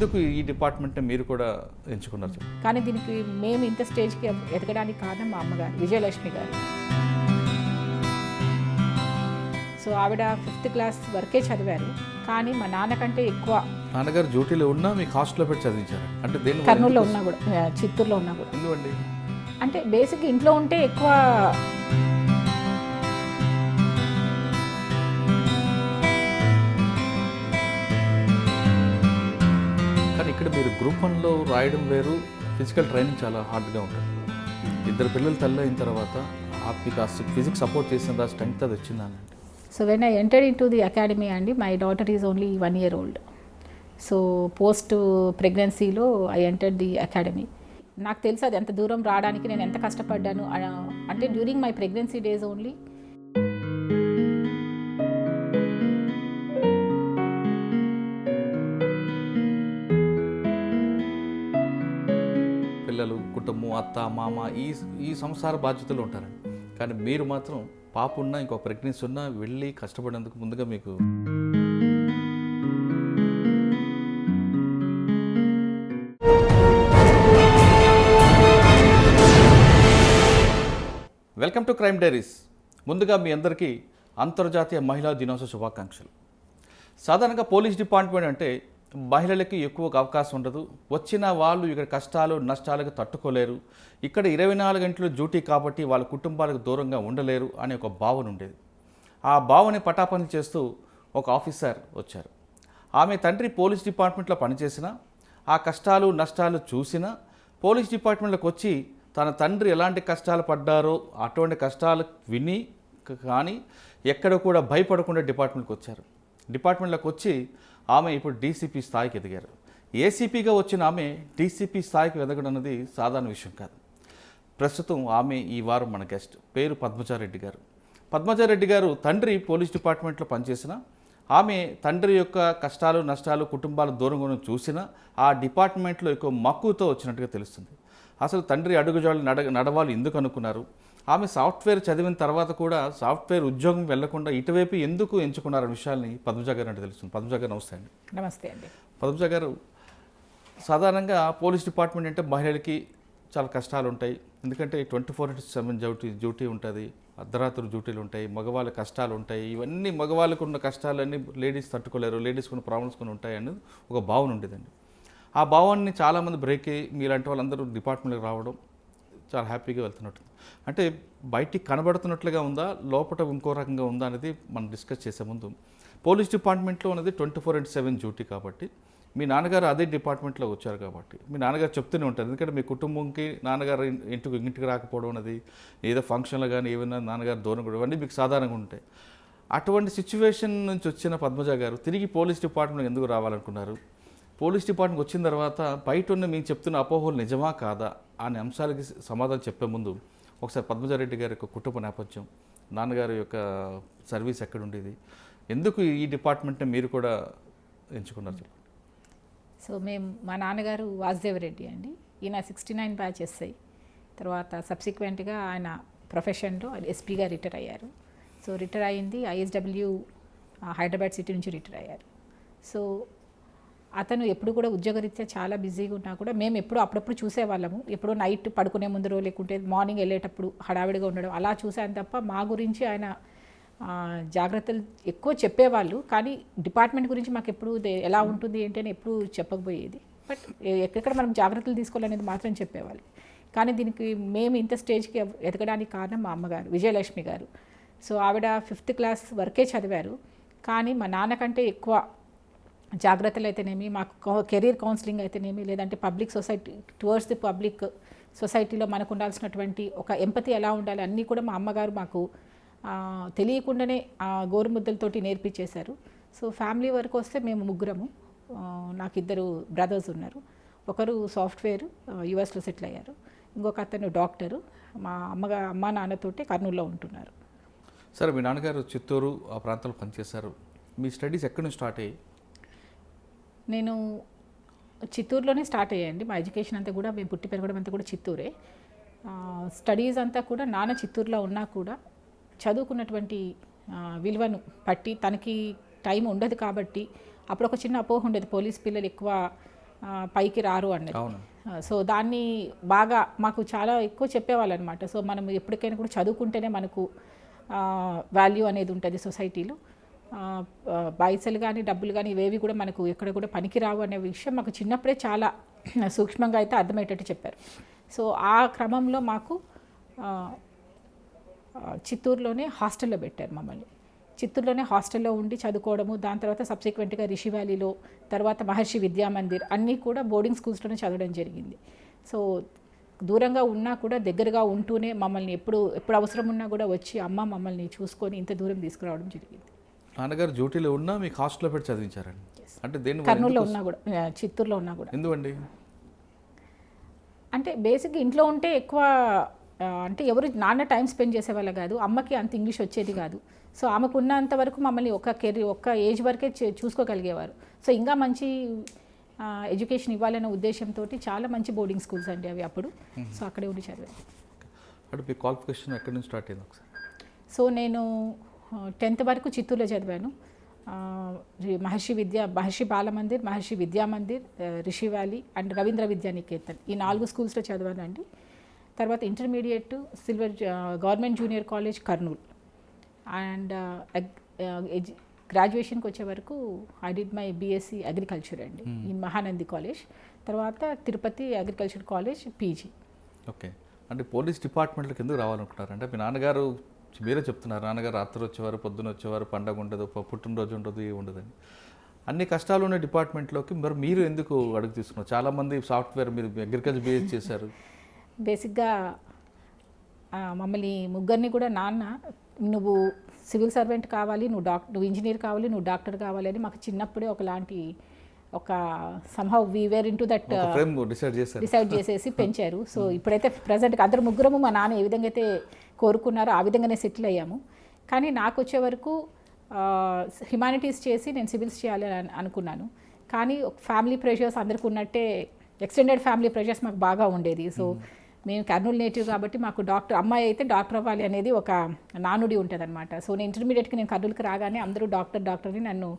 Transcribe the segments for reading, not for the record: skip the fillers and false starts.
ఎందుకు ఈ డిపార్ట్మెంట్ని మీరు కూడా ఎంచుకున్నారు? కానీ దీనికి మేము ఇంత స్టేజ్కి ఎదగడానికి కారణం మా అమ్మగారు విజయలక్ష్మి గారు. సో ఆవిడ 5th క్లాస్ వరకే చదివారు, కానీ మా నాన్నకంటే ఎక్కువ. నాన్నగారు డ్యూటీలో ఉన్నా మీకు హాస్టల్లో పెట్టి చదివించారు అంటే దేని కర్నూలులో ఉన్నా కూడా, చిత్తూరులో ఉన్నా కూడా. ఎందుకండి? అంటే బేసిక్ ఇంట్లో ఉంటే ఎక్కువ. కానీ ఇక్కడ మీరు గ్రూప్ 1లో రాయడం వేరు, ఫిజికల్ ట్రైనింగ్ చాలా హార్డ్గా ఉంటుంది. 2 పిల్లలు తల్లి అయిన తర్వాత మీకు ఆ ఫిజిక్స్ సపోర్ట్ చేసిన స్ట్రెంగ్త్ అది వచ్చిందని. So when I entered into the academy అండి, my daughter is only 1 year old. So post ప్రెగ్నెన్సీలో ఐ ఎంటర్డ్ ది అకాడమీ. నాకు తెలుసు అది ఎంత దూరం రావడానికి నేను ఎంత కష్టపడ్డాను అంటే during my pregnancy days only. పిల్లలు, కుటుంబం, అత్త, మామ ఈ సంసార బాధ్యతలు ఉంటారు. కానీ మీరు మాత్రం పాప ఉన్నా ఇంకో ప్రెగ్నెన్సీ ఉన్నా వెళ్ళి కష్టపడేందుకు ముందుగా మీకు వెల్కమ్ టు క్రైమ్ డైరీస్. ముందుగా మీ అందరికీ అంతర్జాతీయ మహిళా దినోత్సవ శుభాకాంక్షలు. సాధారణంగా పోలీస్ డిపార్ట్మెంట్ అంటే మహిళలకి ఎక్కువ అవకాశం ఉండదు. వచ్చిన వాళ్ళు ఇక్కడ కష్టాలు నష్టాలకు తట్టుకోలేరు. ఇక్కడ 24 గంటలు డ్యూటీ కాబట్టి వాళ్ళ కుటుంబాలకు దూరంగా ఉండలేరు అనే ఒక భావన ఉండేది. ఆ భావన పటాపని చేస్తూ ఒక ఆఫీసర్ వచ్చారు. ఆమె తండ్రి పోలీస్ డిపార్ట్మెంట్లో పనిచేసిన ఆ కష్టాలు నష్టాలు చూసిన పోలీస్ డిపార్ట్మెంట్లోకి వచ్చి తన తండ్రి ఎలాంటి కష్టాలు పడ్డారో అటువంటి కష్టాలు విని కానీ ఎక్కడ కూడా భయపడకుండా డిపార్ట్మెంట్కి వచ్చారు. డిపార్ట్మెంట్లోకి వచ్చి ఆమె ఇప్పుడు డీసీపీ స్థాయికి ఎదిగారు. ఏసీపీగా వచ్చిన ఆమె డీసీపీ స్థాయికి ఎదగడం అనేది సాధారణ విషయం కాదు. ప్రస్తుతం ఆమె ఈ వారం మన గెస్ట్. పేరు పద్మజారెడ్డి గారు. పద్మజారెడ్డి గారు తండ్రి పోలీస్ డిపార్ట్మెంట్లో పనిచేసిన ఆమె తండ్రి యొక్క కష్టాలు నష్టాలు కుటుంబాల దూరంగా చూసిన ఆ డిపార్ట్మెంట్లో ఎక్కువ మక్కువతో వచ్చినట్టుగా తెలుస్తుంది. అసలు తండ్రి అడుగుజాడలు నడవాలి ఎందుకు అనుకున్నారు? ఆమె సాఫ్ట్వేర్ చదివిన తర్వాత కూడా సాఫ్ట్వేర్ ఉద్యోగం వెళ్లకుండా ఇటువైపు ఎందుకు ఎంచుకున్నారు విషయాల్ని పద్మజ గారు అంటే తెలుస్తుంది. పద్మజ గారు నమస్తే అండి. నమస్తే అండి. పద్మజ గారు, సాధారణంగా పోలీస్ డిపార్ట్మెంట్ అంటే మహిళలకి చాలా కష్టాలు ఉంటాయి. ఎందుకంటే 24/7 డ్యూటీ ఉంటుంది, అర్ధరాత్రి డ్యూటీలు ఉంటాయి, మగవాళ్ళ కష్టాలు ఉంటాయి. ఇవన్నీ మగవాళ్ళకు ఉన్న కష్టాలన్నీ లేడీస్ తట్టుకోలేరు, లేడీస్కి ఉన్న ప్రాబ్లమ్స్ కొన్ని ఉంటాయి అనేది ఒక భావన ఉండేదండి. ఆ భావాన్ని చాలామంది బ్రేక్ అయ్యి మీలాంటి వాళ్ళందరూ డిపార్ట్మెంట్కి రావడం చాలా హ్యాపీగా వెళ్తున్నట్టు. అంటే బయటికి కనబడుతున్నట్లుగా ఉందా, లోపల ఇంకో రకంగా ఉందా అనేది మనం డిస్కస్ చేసే ముందు, పోలీస్ డిపార్ట్మెంట్లో అనేది 24/7 డ్యూటీ కాబట్టి మీ నాన్నగారు అదే డిపార్ట్మెంట్లో వచ్చారు కాబట్టి మీ నాన్నగారు చెప్తూనే ఉంటారు. ఎందుకంటే మీ కుటుంబంకి నాన్నగారు ఇంటికి రాకపోవడం అనేది, ఏదో ఫంక్షన్లో కానీ ఏమైనా నాన్నగారు దూరం కూడా, ఇవన్నీ మీకు సాధారణంగా ఉంటాయి. అటువంటి సిచ్యువేషన్ నుంచి వచ్చిన పద్మజ గారు తిరిగి పోలీస్ డిపార్ట్మెంట్ ఎందుకు రావాలనుకున్నారు? పోలీస్ డిపార్ట్మెంట్కి వచ్చిన తర్వాత బయట ఉన్న మీకు చెప్తున్న అపోహలు నిజమా కాదా అనే అంశాలకి సమాధానం చెప్పే ముందు ఒకసారి పద్మజారెడ్డి గారి యొక్క కుటుంబ నేపథ్యం, నాన్నగారి యొక్క సర్వీస్ ఎక్కడ ఉండేది, ఎందుకు ఈ డిపార్ట్మెంట్ని మీరు కూడా ఎంచుకున్నారు చెప్పండి. సో మా నాన్నగారు వాసుదేవరెడ్డి అండి. ఈయన 69 బ్యాచ్ ఎస్ఐ. తర్వాత సబ్సిక్వెంట్గా ఆయన ప్రొఫెషన్లో ఎస్పీగా రిటైర్ అయ్యారు. సో రిటైర్ అయింది ఐఎస్డబ్ల్యూ హైదరాబాద్ సిటీ నుంచి రిటైర్ అయ్యారు. సో అతను ఎప్పుడు కూడా ఉద్యోగరీత్యా చాలా బిజీగా ఉన్నా కూడా మేము ఎప్పుడు అప్పుడప్పుడు చూసేవాళ్ళము. ఎప్పుడో నైట్ పడుకునే ముందరో లేకుంటే మార్నింగ్ వెళ్ళేటప్పుడు హడావిడిగా ఉండడం అలా చూశాను తప్ప మా గురించి ఆయన జాగ్రత్తలు ఎక్కువ చెప్పేవాళ్ళు. కానీ డిపార్ట్మెంట్ గురించి మాకు ఎప్పుడు ఎలా ఉంటుంది ఏంటి అని ఎప్పుడు చెప్పకపోయేది. బట్ ఎక్కడెక్కడ మనం జాగ్రత్తలు తీసుకోవాలనేది మాత్రం చెప్పేవాళ్ళు. కానీ దీనికి మేము ఇంత స్టేజ్కి ఎదగడానికి కారణం మా అమ్మగారు విజయలక్ష్మి గారు. సో ఆవిడ 5th క్లాస్ వరకే చదివారు, కానీ మా నాన్నకంటే ఎక్కువ జాగ్రత్తలు అయితేనేమి, మాకు కెరీర్ కౌన్సిలింగ్ అయితేనేమి, లేదంటే public society towards the public సొసైటీలో మనకు ఉండాల్సినటువంటి ఒక ఎంపతి ఎలా ఉండాలి అన్నీ కూడా మా అమ్మగారు మాకు తెలియకుండానే గోరుముద్దలతోటి నేర్పించేశారు. సో ఫ్యామిలీ వరకు వస్తే మేము ముగ్గురము. నాకు 2 బ్రదర్స్ ఉన్నారు. ఒకరు సాఫ్ట్వేర్ యుఎస్లో సెటిల్ అయ్యారు, ఇంకొక అతను డాక్టరు. మా అమ్మ నాన్నతోటి కర్నూలులో ఉంటున్నారు. సరే, మీ నాన్నగారు చిత్తూరు ఆ ప్రాంతంలో పనిచేశారు. మీ స్టడీస్ ఎక్కడి నుంచి స్టార్ట్ అయ్యాయి? నేను చిత్తూరులోనే స్టార్ట్ అయ్యాయండి. మా ఎడ్యుకేషన్ అంతా కూడా, మేము పుట్టి పెరగడం అంతా కూడా చిత్తూరే. స్టడీస్ అంతా కూడా నాన్న చిత్తూరులో ఉన్నా కూడా చదువుకున్నటువంటి విలువను పట్టి తనకి టైం ఉండదు కాబట్టి అప్పుడు ఒక చిన్న అపోహ ఉండేది, పోలీస్ పిల్లలు ఎక్కువ పైకి రారు అన్నది. అవును. సో దాన్ని బాగా మాకు చాలా ఎక్కువ చెప్పేవాళ్ళు అనమాట. సో మనం ఎప్పటికైనా కూడా చదువుకుంటేనే మనకు వాల్యూ అనేది ఉంటుంది సొసైటీలో. పైసలు కానీ డబ్బులు కానీ ఇవేవి కూడా మనకు ఎక్కడ కూడా పనికిరావు అనే విషయం మాకు చిన్నప్పుడే చాలా సూక్ష్మంగా అయితే అర్థమయ్యేటట్టు చెప్పారు. సో ఆ క్రమంలో మాకు చిత్తూరులోనే హాస్టల్లో పెట్టారు మమ్మల్ని. చిత్తూరులోనే హాస్టల్లో ఉండి చదువుకోవడము, దాని తర్వాత సబ్సిక్వెంట్గా రిషి వ్యాలీలో, తర్వాత మహర్షి విద్యామందిర్ అన్నీ కూడా బోర్డింగ్ స్కూల్స్లోనే చదవడం జరిగింది. సో దూరంగా ఉన్నా కూడా దగ్గరగా ఉంటూనే మమ్మల్ని ఎప్పుడు అవసరం ఉన్నా కూడా వచ్చి అమ్మ మమ్మల్ని చూసుకొని ఇంత దూరం తీసుకురావడం జరిగింది. నాన్నగారు డ్యూటీలో ఉన్నా మీకు హాస్టల్లో పెట్టి చదివించారండి? అంటే దేని కర్నూలులో ఉన్నా కూడా, చిత్తూరులో ఉన్నా కూడా. ఎందుకండి? అంటే బేసిక్గా ఇంట్లో ఉంటే ఎక్కువ అంటే ఎవరు నాన్న టైం స్పెండ్ చేసేవాళ్ళ కాదు, అమ్మకి అంత ఇంగ్లీష్ వచ్చేది కాదు. సో ఆమెకు ఉన్నంత వరకు మమ్మల్ని ఒక్క ఏజ్ వరకే చూసుకోగలిగేవారు. సో ఇంకా మంచి ఎడ్యుకేషన్ ఇవ్వాలనే ఉద్దేశంతో చాలా మంచి బోర్డింగ్ స్కూల్స్ అండి అవి అప్పుడు. సో అక్కడే ఉండి చదివాను. అంటే మీ క్వాలిఫికేషన్ ఎక్కడి నుంచి స్టార్ట్ అయింది ఒకసారి? సో నేను 10th వరకు చిత్తూరులో చదివాను. మహర్షి బాలమందిర్, మహర్షి విద్యామందిర్, రిషి వ్యాలీ అండ్ రవీంద్ర విద్యానికేతన్ ఈ 4 స్కూల్స్లో చదివానండి. తర్వాత intermediate government junior college Kurnool and గ్రాడ్యుయేషన్కి వచ్చే వరకు I did my BSc agriculture అండి ఇన్ మహానంది కాలేజ్. తర్వాత Tirupati agriculture college PG. Okay. అంటే పోలీస్ డిపార్ట్మెంట్లోకి ఎందుకు రావాలనుకుంటారు? అంటే మీ నాన్నగారు మీరే చెప్తున్నారు, నాన్నగారు రాత్రి వచ్చేవారు, పొద్దున వచ్చేవారు, పండగ ఉండదు, పుట్టినరోజు ఉండదు, ఏ ఉండదని. అన్ని కష్టాలు ఉన్న డిపార్ట్మెంట్లోకి మరి మీరు ఎందుకు అడుగు తీసుకున్నారు? చాలామంది సాఫ్ట్వేర్, మీరు అగ్రికల్చర్ బేస్ చేశారు. బేసిక్గా మమ్మల్ని ముగ్గురిని కూడా నాన్న నువ్వు సివిల్ సర్వెంట్ కావాలి, నువ్వు ఇంజనీర్ కావాలి, నువ్వు డాక్టర్ కావాలి అని మాకు చిన్నప్పుడే ఒక somehow we were into that decide చేసేసి పెంచారు. సో ఇప్పుడైతే ప్రజెంట్గా అందరు ముగ్గురము మా నాన్న ఏ విధంగా అయితే కోరుకున్నారో ఆ విధంగానే సెటిల్ అయ్యాము. కానీ నాకు వచ్చే వరకు హ్యుమానిటీస్ చేసి నేను సివిల్స్ చేయాలి అనుకున్నాను. కానీ ఫ్యామిలీ ప్రెషర్స్ అందరికీ ఉన్నట్టే ఎక్స్టెండెడ్ ఫ్యామిలీ ప్రెషర్స్ మాకు బాగా ఉండేది. సో మేము కర్నూలు నేటివ్ కాబట్టి మాకు అమ్మాయి అయితే డాక్టర్ అవ్వాలి అనేది ఒక నానుడి ఉంటుంది అనమాట. సో నేను ఇంటర్మీడియట్కి నేను కర్నూలుకి రాగానే అందరూ డాక్టర్ని నన్ను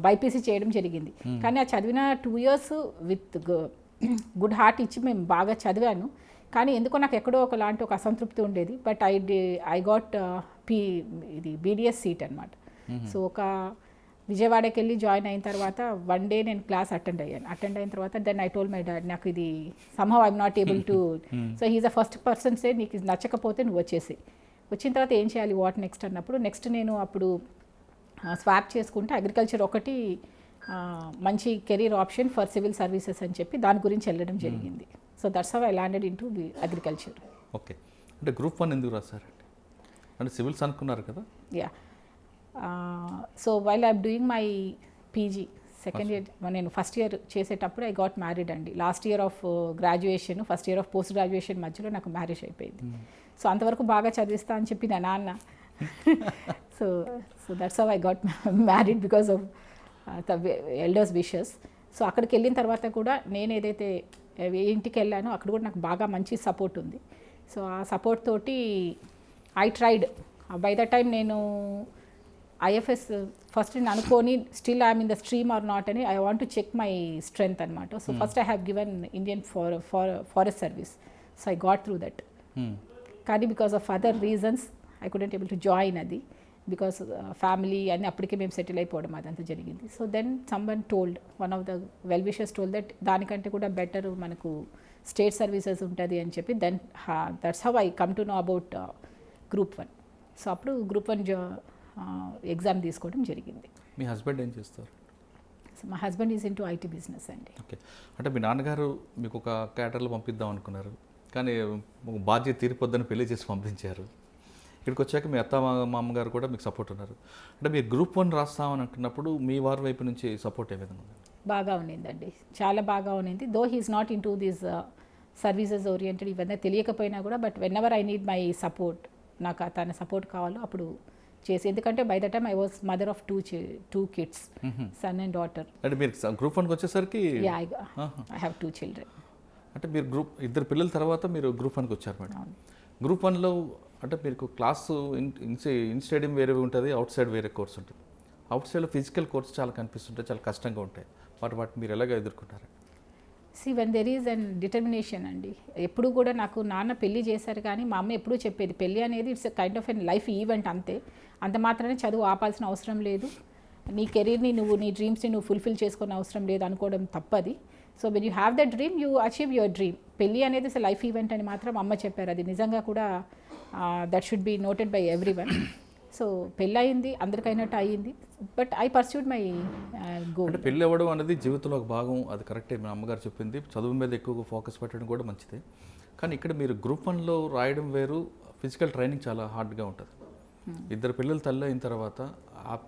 బైపీసీ చేయడం జరిగింది. కానీ ఆ చదివిన 2 years విత్ గుడ్ హార్ట్ ఇచ్చి మేము బాగా చదివాను. కానీ ఎందుకో నాకు ఎక్కడో ఒకలాంటి ఒక అసంతృప్తి ఉండేది. But I got BDS seat అనమాట. సో ఒక విజయవాడకి వెళ్ళి జాయిన్ అయిన తర్వాత 1 day నేను క్లాస్ అటెండ్ అయిన తర్వాత then I told my dad నాకు ఇది somehow I'm not able to. So he's the first person say నీకు నచ్చకపోతే నువ్వు వచ్చిన తర్వాత ఏం చేయాలి, వాట్ నెక్స్ట్ అన్నప్పుడు నెక్స్ట్ నేను అప్పుడు స్వాప్ చేసుకుంటే అగ్రికల్చర్ ఒకటి మంచి career option for civil services అని చెప్పి దాని గురించి వెళ్ళడం జరిగింది. So that's how I landed in to the agriculture. Okay. అంటే గ్రూప్ 1 ఎందుకు రాశారండి? అంటే సివిల్స్ అనుకున్నారు కదా? Yeah. So while I'm doing my PG second year, నేను ఫస్ట్ ఇయర్ చేసేటప్పుడు ఐ గాట్ మ్యారీడ్ అండి. Last year of graduation, first year of post graduation మధ్యలో నాకు మ్యారేజ్ అయిపోయింది. సో అంతవరకు బాగా చదివిస్తా అని చెప్పి నా నాన్న so that's how I got married because of the elders wishes. So అక్కడికి వెళ్ళిన తర్వాత కూడా నేను ఏదైతే ఇంటికి వెళ్ళానో అక్కడ కూడా నాకు బాగా మంచి సపోర్ట్ ఉంది. సో ఆ సపోర్ట్ తోటి I tried. By the time నేను ఐఎఫ్ఎస్ ఫస్ట్ నేను అనుకోని still I'm in the stream or not అని I want to check my strength అనమాట. So first I have given Indian forest service. So I got through that. కానీ because of other reasons I couldn't able to join అది, because family అని అప్పటికే మేము settle అయిపోవడం అదంతా జరిగింది. So then someone told, one of the well wishers told that దానికంటే కూడా బెటర్ మనకు స్టేట్ సర్వీసెస్ ఉంటుంది అని చెప్పి then that's how I come to know about group 1. So అప్పుడు గ్రూప్ 1 ఎగ్జామ్ తీసుకోవడం జరిగింది. మీ హస్బెండ్ ఏం చేస్తారు? సో మా husband is into IT business అండి. ఓకే. అంటే మీ నాన్నగారు మీకు ఒక క్యాటర్లో పంపిద్దాం అనుకున్నారు, కానీ బాధ్యత తీరిపోద్దని పెళ్లి చేసి పంపించారు. ఇక్కడికి వచ్చాక మీ మామగారు కూడా మీకు సపోర్ట్ ఉన్నారు. అంటే మీరు గ్రూప్ 1 రాస్తామని అనుకున్నప్పుడు మీ వారి వైపు నుంచి సపోర్ట్ ఏ విధంగా ఉంది? బాగా ఉన్నిందండి, చాలా బాగా ఉన్నింది. Though he's not into these services oriented ఇవన్నీ తెలియకపోయినా కూడా, but whenever I need my support, నాకు తన సపోర్ట్ కావాలో అప్పుడు చేసి, ఎందుకంటే by the time I was mother of two kids, son and daughter. అంటే మీరు గ్రూప్ 1కి వచ్చేసరికి ఐ హ్యావ్ 2 children. అంటే మీరు ఇద్దరు పిల్లల తర్వాత మీరు గ్రూప్ 1కి వచ్చారు మేడం. గ్రూప్ 1లో అంటే మీకు క్లాసు ఇన్ స్టేడియం వేరే ఉంటుంది, అవుట్ సైడ్ వేరే కోర్స్ ఉంటుంది. అవుట్ సైడ్లో ఫిజికల్ కోర్స్ చాలా కనిపిస్తుంటాయి, చాలా కష్టంగా ఉంటాయి. వాటి మీరు ఎలాగ ఎదుర్కొంటారు? See when there is and determination అండి. ఎప్పుడు కూడా నాకు నాన్న పెళ్లి చేశారు కానీ మా అమ్మ ఎప్పుడూ చెప్పేది పెళ్లి అనేది it's kind of an life event అంతే, అంత మాత్రమే చదువు ఆపాల్సిన అవసరం లేదు, నీ కెరీర్ని నువ్వు నీ డ్రీమ్స్ని నువ్వు ఫుల్ఫిల్ చేసుకునే అవసరం లేదు అనుకోవడం తప్పది. So when you have the dream you achieve your dream. పెళ్ళి అనేది ఇట్స్ లైఫ్ ఈవెంట్ అని మాత్రం అమ్మ చెప్పారు. అది నిజంగా కూడా that should be noted by every one. So పెళ్ళి అయింది, అందరికైనట్టు అయ్యింది, but I pursued my goal. అంటే పెళ్ళి అవ్వడం అనేది జీవితంలో ఒక భాగం, అది కరెక్టే. మా అమ్మగారు చెప్పింది చదువు మీద ఎక్కువగా ఫోకస్ పెట్టడం కూడా మంచిదే. కానీ ఇక్కడ మీరు గ్రూప్ 1లో రాయడం వేరు, ఫిజికల్ ట్రైనింగ్ చాలా హార్డ్గా ఉంటుంది. ఇద్దరు పిల్లలు తల్లి అయిన తర్వాత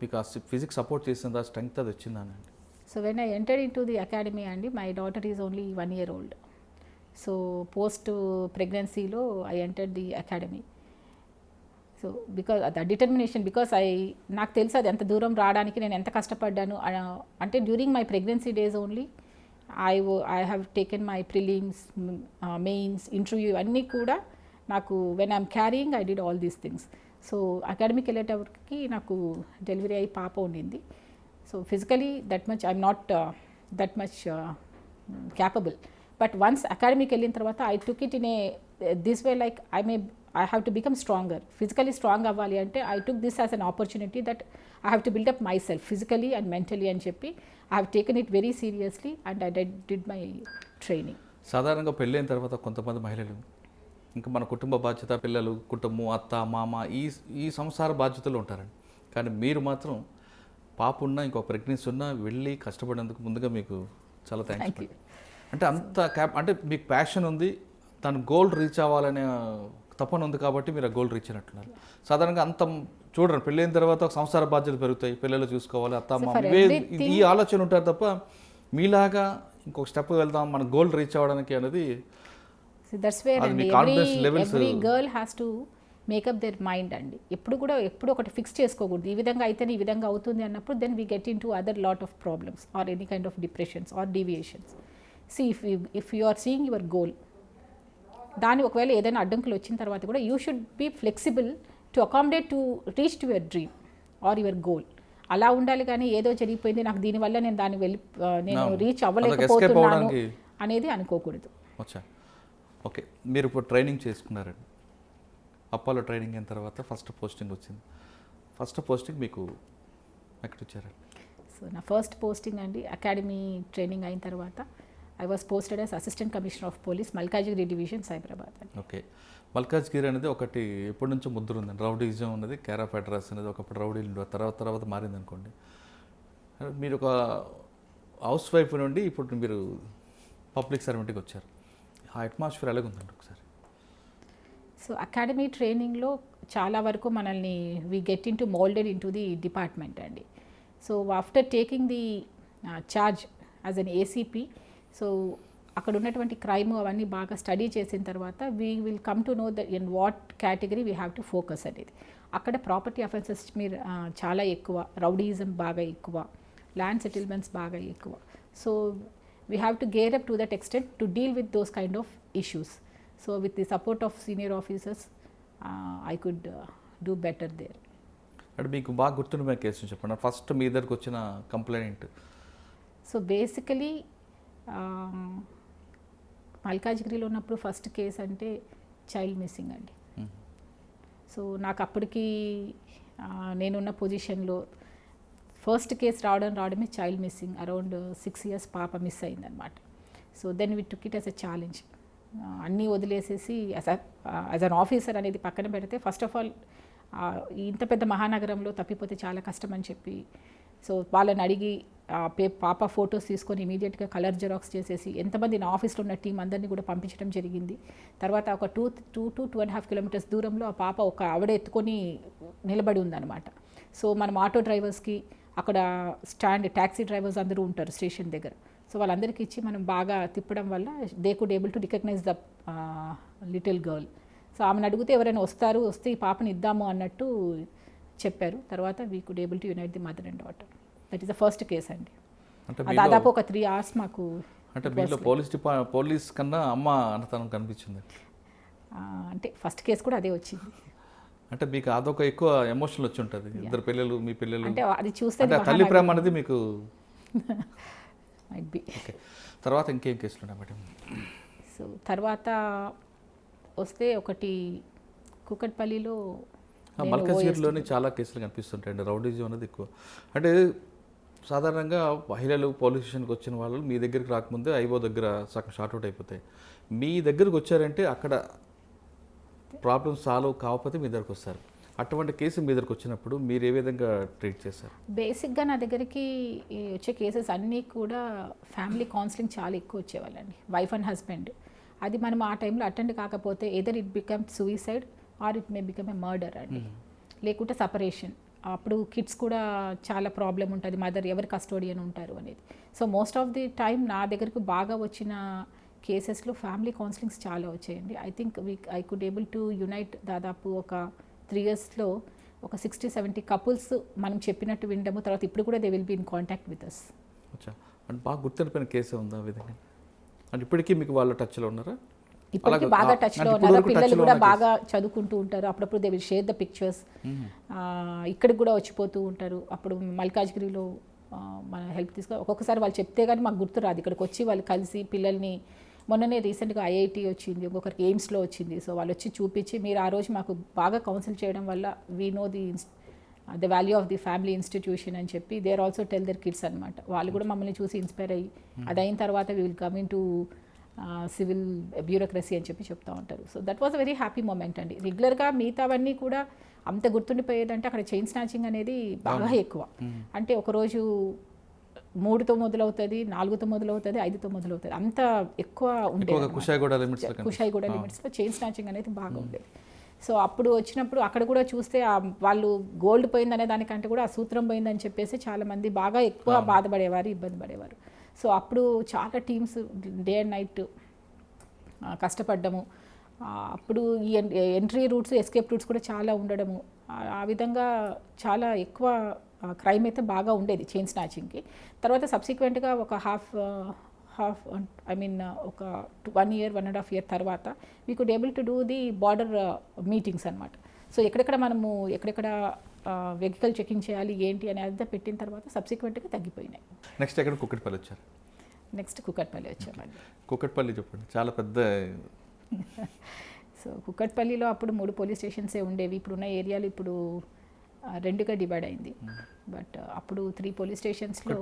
మీకు ఆ ఫిజిక్స్ సపోర్ట్ చేసిన ఆ స్ట్రెంగ్త్ అది వచ్చిందని అండి. So when I entered into the academy అండి, my daughter is only 1 year old. So post ప్రెగ్నెన్సీలో I entered the academy. So because the determination, because నాకు తెలుసు అది ఎంత దూరం రావడానికి నేను ఎంత కష్టపడ్డాను. అంటే during my pregnancy days only I have taken my prelims, mains, interview అన్నీ కూడా నాకు when I'm carrying I did all these things. So అకాడమీకి వెళ్ళేటప్పటికి నాకు డెలివరీ అయ్యి పాప ఉండింది. So physically that much I'm not that much capable. But once అకాడమీకి వెళ్ళిన తర్వాత I took it in a this way like I have to become stronger. Physically strong అవ్వాలి అంటే I took this as an opportunity that I have to build up myself physically and mentally అని చెప్పి I have taken it very seriously and I did my training. సాధారణంగా పెళ్ళైన తర్వాత కొంతమంది మహిళలు ఇంకా మన కుటుంబ బాధ్యత, పిల్లలు, కుటుంబం, అత్త, మామ, ఈ సంసార బాధ్యతలు ఉంటారండి. కానీ మీరు మాత్రం పాప ఉన్నా ఇంకో ప్రెగ్నెన్సీ ఉన్నా వెళ్ళి కష్టపడేందుకు ముందుగా మీకు చాలా థ్యాంక్స్. అంటే అంత అంటే మీకు ప్యాషన్ ఉంది, తన గోల్ రీచ్ అవ్వాలనే తపన ఉంది కాబట్టి మీరు ఆ గోల్ రీచ్ అయినట్టున్నారు. సాధారణంగా అంత చూడండి, పెళ్ళైన తర్వాత సంసార బాధ్యతలు పెరుగుతాయి, పిల్లలు చూసుకోవాలి, అత్త, మామ, ఈ ఆలోచన ఉంటారు తప్ప మీలాగా ఇంకొక స్టెప్ వెళ్దాం మన గోల్ రీచ్ అవ్వడానికి అనేది దట్స్ వేర్ అండి. Every girl has to make up their mind అండి. ఎప్పుడు ఒకటి ఫిక్స్ చేసుకోకూడదు, ఈ విధంగా అయితేనే ఈ విధంగా అవుతుంది అన్నప్పుడు then we get into other lot of problems or any kind of depressions or deviations. See if you are seeing your goal, దాని ఒకవేళ ఏదైనా అడ్డంకులు వచ్చిన తర్వాత కూడా you should be flexible to accommodate to reach to your dream or your goal. అలా ఉండాలి. కానీ ఏదో జరిగిపోయింది నాకు దీనివల్ల నేను రీచ్ అవ్వలేకపోతున్నాను అనేది అనుకోకూడదు. ఓకే, మీరు ఇప్పుడు ట్రైనింగ్ చేసుకున్నారండి, అప్పాలో ట్రైనింగ్ అయిన తర్వాత ఫస్ట్ పోస్టింగ్ వచ్చింది. ఫస్ట్ పోస్టింగ్ మీకు ఎక్కడ ఇచ్చారండి? సో నా ఫస్ట్ పోస్టింగ్ అండి అకాడమీ ట్రైనింగ్ అయిన తర్వాత I was posted as Assistant Commissioner of Police, Malkajgiri Division, Cyberabad. Okay, Malkajgiri అనేది ఒకటి ఎప్పటి నుంచో ముద్ర ఉందండి. రౌడీజం అనేది, కేర్ ఆఫ్ అడ్రస్ అనేది ఒకప్పుడు రౌడీలు తర్వాత మారింది అనుకోండి. మీరు ఒక హౌస్ వైఫ్ నుండి ఇప్పుడు మీరు పబ్లిక్ సర్వెంట్కి వచ్చారు. ఆ అట్మాస్ఫియర్ ఎలాగుందండి ఒకసారి? సో అకాడమీ ట్రైనింగ్లో చాలా వరకు మనల్ని we get into moulded into the department అండి. So after taking the charge as an ACP, so అక్కడ ఉన్నటువంటి క్రైమ్ అవన్నీ బాగా స్టడీ చేసిన తర్వాత we will come to know the in what category we have to focus అనేది. అక్కడ property offences మీరు చాలా ఎక్కువ, రౌడీజం బాగా ఎక్కువ, ల్యాండ్ సెటిల్మెంట్స్ బాగా ఎక్కువ. So we have to gear up to that extent to deal with those kind of issues. So with the support of senior officers I could do better there. అంటే మీకు బాగా గుర్తుండిపోయిన case చెప్పండి, first మీ దగ్గరకు వచ్చిన complaint. So basically మల్కాజ్గిరిలో ఉన్నప్పుడు first case అంటే child missing అండి. సో నాకు అప్పటికి నేనున్న పొజిషన్లో ఫస్ట్ కేసు రావడమే చైల్డ్ మిస్సింగ్. అరౌండ్ 6 years పాప మిస్ అయిందనమాట. So then we took it as a challenge. అన్నీ వదిలేసేసి యాజ్ అన్ ఆఫీసర్ అనేది పక్కన పెడితే ఫస్ట్ ఆఫ్ ఆల్ ఇంత పెద్ద మహానగరంలో తప్పిపోతే చాలా కష్టం అని చెప్పి, సో వాళ్ళని అడిగి పాప ఫొటోస్ తీసుకొని ఇమీడియట్గా కలర్ జెరాక్స్ చేసేసి ఎంతమంది నా ఆఫీస్లో ఉన్న టీం అందరినీ కూడా పంపించడం జరిగింది. తర్వాత ఒక 2.5 kilometers దూరంలో ఆ పాప ఒక ఆవిడ ఎత్తుకొని నిలబడి ఉందన్నమాట. సో మనం ఆటో డ్రైవర్స్కి, అక్కడ ట్యాక్సీ డ్రైవర్స్ అందరూ ఉంటారు స్టేషన్ దగ్గర, సో వాళ్ళందరికీ ఇచ్చి మనం బాగా తిప్పడం వల్ల they could able to recognise the little girl. So ఆమెను అడిగితే ఎవరైనా వస్తే ఈ పాపని ఇద్దాము అన్నట్టు చెప్పారు. తర్వాత we could able to unite the mother and daughter. That is the first case అండి. దాదాపు ఒక 3 hours మాకు. అంటే మీలో పోలీస్ కన్నా అమ్మ అన్నతనం కనిపించింది. అంటే ఫస్ట్ కేసు కూడా అదే వచ్చింది. అంటే మీకు అదొక ఎక్కువ ఎమోషనల్ వచ్చి ఉంటుంది, ఇద్దరు పిల్లలు, మీ పిల్లలు, అంటే అది చూస్తే తల్లి ప్రేమ అనేది మీకు మైట్ బి. ఓకే, తర్వాత ఇంకేం కేసులు ఉన్నాయి మేడం? సో తర్వాత వస్తే ఒకటి కూకట్పల్లిలో నేను మల్కాజ్గిరిలోని చాలా కేసులు కనిపిస్తుంటాయండి. రౌడీజం అనేది ఎక్కువ. అంటే సాధారణంగా మహిళలు పోలీస్ స్టేషన్కి వచ్చిన వాళ్ళు మీ దగ్గరికి రాకముందే ఐఓ దగ్గర సగం షార్ట్అవుట్ అయిపోతాయి. మీ దగ్గరకు వచ్చారంటే అక్కడ ప్రాబ్లమ్స్ సాల్వ్ కాకపోతే మీ దగ్గరకు వస్తారు. అటువంటి కేసు మీ దగ్గరకు వచ్చినప్పుడు మీరు ఏ విధంగా ట్రీట్ చేస్తారు? బేసిక్గా నా దగ్గరికి వచ్చే కేసెస్ అన్నీ కూడా ఫ్యామిలీ కౌన్సిలింగ్ చాలా ఎక్కువ వచ్చేవాళ్ళండి, వైఫ్ అండ్ హస్బెండ్. అది మనం ఆ టైంలో అటెండ్ కాకపోతే either it become suicide or it may become a murder అండి, లేకుంటే సపరేషన్. అప్పుడు కిడ్స్ కూడా చాలా ప్రాబ్లం ఉంటుంది, మదర్ ఎవరు కస్టోడియన్ ఉంటారు అనేది. So most of the time నా దగ్గరకు బాగా వచ్చిన కేసెస్లో ఫ్యామిలీ కౌన్సిలింగ్స్ చాలా వచ్చాయండి. I think I could able to unite దాదాపు ఒక 3 yearsలో ఒక 60-70 కపుల్స్ మనం చెప్పినట్టు వినడము. తర్వాత ఇప్పుడు కూడా they will be in contact with us. అచ్చా, అంటే బాగా గుర్తుండిపోయిన కేసే ఉందా ఆ విధంగా? అంటే ఇప్పటికీ మీకు వాళ్ళ టచ్లో ఉన్నారా? ఇప్పటికీ బాగా టచ్లో ఉన్నారు. పిల్లలు కూడా బాగా చదువుకుంటూ ఉంటారు. అప్పుడప్పుడు they will share the pictures. ఇక్కడికి కూడా వచ్చిపోతూ ఉంటారు. అప్పుడు మల్కాజ్గిరిలో మన హెల్ప్ ఒక్కొక్కసారి వాళ్ళు చెప్తే కానీ మాకు గుర్తు రాదు. ఇక్కడికి వచ్చి వాళ్ళు కలిసి పిల్లల్ని, మొన్ననే రీసెంట్గా ఐఐటి వచ్చింది, ఇంకొకరికి ఎయిమ్స్లో వచ్చింది. సో వాళ్ళు వచ్చి చూపించి మీరు ఆ రోజు మాకు బాగా కౌన్సిల్ చేయడం వల్ల we know the value of the family institution అని చెప్పి they are also tell their kids అనమాట. వాళ్ళు కూడా మమ్మల్ని చూసి ఇన్స్పైర్ అయ్యి అది అయిన తర్వాత we will come in to civil bureaucracy అని చెప్పి చెప్తూ ఉంటారు. So that was a very happy moment అండి. రెగ్యులర్గా మిగతావన్నీ కూడా అంత గుర్తుండిపోయేదంటే అక్కడ చైన్ స్నాచింగ్ అనేది బాగా ఎక్కువ. అంటే ఒకరోజు 3తో మొదలవుతుంది, 4తో మొదలవుతుంది, 5తో మొదలవుతుంది. అంత ఎక్కువ ఉండేది. కుషాయిగూడ లిమిట్స్లో చైన్ స్నాచింగ్ అనేది బాగా ఉండేది. సో అప్పుడు వచ్చినప్పుడు అక్కడ కూడా చూస్తే వాళ్ళు గోల్డ్ పోయిందనే దానికంటే కూడా ఆ సూత్రం పోయిందని చెప్పేసి చాలామంది బాగా ఎక్కువ బాధపడేవారు, ఇబ్బంది పడేవారు. సో అప్పుడు చాలా టీమ్స్ డే అండ్ నైట్ కష్టపడ్డము. అప్పుడు ఈ ఎంట్రీ రూట్స్, ఎస్కేప్ రూట్స్ కూడా చాలా ఉండడము. ఆ విధంగా చాలా ఎక్కువ క్రైమ్ అయితే బాగా ఉండేది చైన్ స్నాచింగ్కి. తర్వాత సబ్సిక్వెంట్గా ఒక ఒక 1 year, 1.5 year తర్వాత we could able to do the border meetings అనమాట. సో ఎక్కడెక్కడ మనము వెహికల్ చెకింగ్ చేయాలి ఏంటి అని అంతా పెట్టిన తర్వాత సబ్సిక్వెంట్గా తగ్గిపోయినాయి. నెక్స్ట్ ఎక్కడ కుక్కట్పల్లి వచ్చారు? నెక్స్ట్ కుక్కట్పల్లి వచ్చామండి. కుక్కట్పల్లి చెప్పండి, చాలా పెద్ద. సో కుక్కట్పల్లిలో అప్పుడు 3 పోలీస్ స్టేషన్సే ఉండేవి. ఇప్పుడున్న ఏరియాలు ఇప్పుడు 2గా డివైడ్ అయింది. బట్ అప్పుడు 3 పోలీస్ స్టేషన్స్లో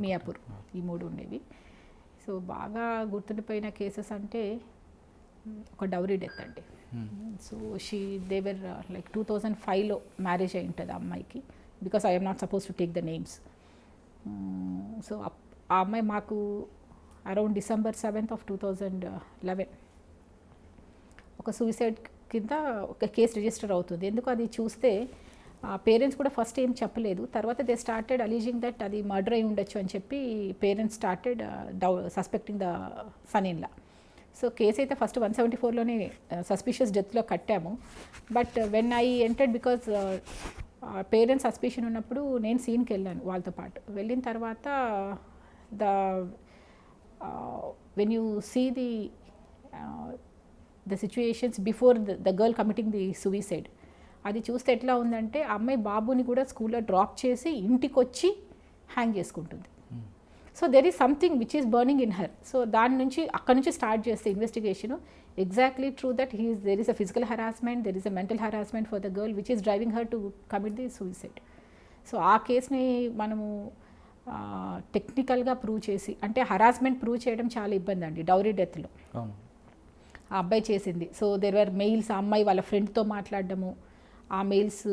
మియాపూర్ ఈ 3 ఉండేవి. సో బాగా గుర్తుండిపోయిన కేసెస్ అంటే ఒక డౌరీ డెత్ అండి. సో దేవర్ లైక్ 2005లో మ్యారేజ్ అయి ఉంటుంది ఆ అమ్మాయికి. Because I'm not suppose to take the names. So ఆ అమ్మాయి మాకు అరౌండ్ December 7th of 2011 ఒక సూసైడ్ కింద ఒక కేసు రిజిస్టర్ అవుతుంది. ఎందుకు అది చూస్తే పేరెంట్స్ కూడా ఫస్ట్ ఏం చెప్పలేదు. తర్వాత దే స్టార్టెడ్ అలీజింగ్ దట్ అది మర్డర్ అయి ఉండొచ్చు అని చెప్పి parents started suspecting the son in law. So case అయితే ఫస్ట్ 174లోనే సస్పిషియస్ డెత్లో కట్టాము. But when I entered, because parents suspicion ఉన్నప్పుడు నేను సీన్కి వెళ్ళాను వాళ్ళతో పాటు. వెళ్ళిన తర్వాత when you see the situations before the girl committing the suicide, అది చూస్తే ఎట్లా ఉందంటే ఆ అమ్మాయి బాబుని కూడా స్కూల్లో డ్రాప్ చేసి ఇంటికి వచ్చి హ్యాంగ్ చేసుకుంటుంది. So there is something which is burning in her. So దాని నుంచి అక్కడ నుంచి స్టార్ట్ చేస్తే investigation exactly true that there is a physical harassment, there is a mental harassment for the girl which is driving her to commit the suicide. So ఆ కేసుని మనము టెక్నికల్గా prove చేసి, అంటే హరాస్మెంట్ ప్రూవ్ చేయడం చాలా ఇబ్బంది అండి డౌరీ డెత్లో. ఆ అబ్బాయి చేసింది. సో దెర్ వర్ మెయిల్స్, ఆ అమ్మాయి వాళ్ళ ఫ్రెండ్తో మాట్లాడడము, ఆ మెయిల్స్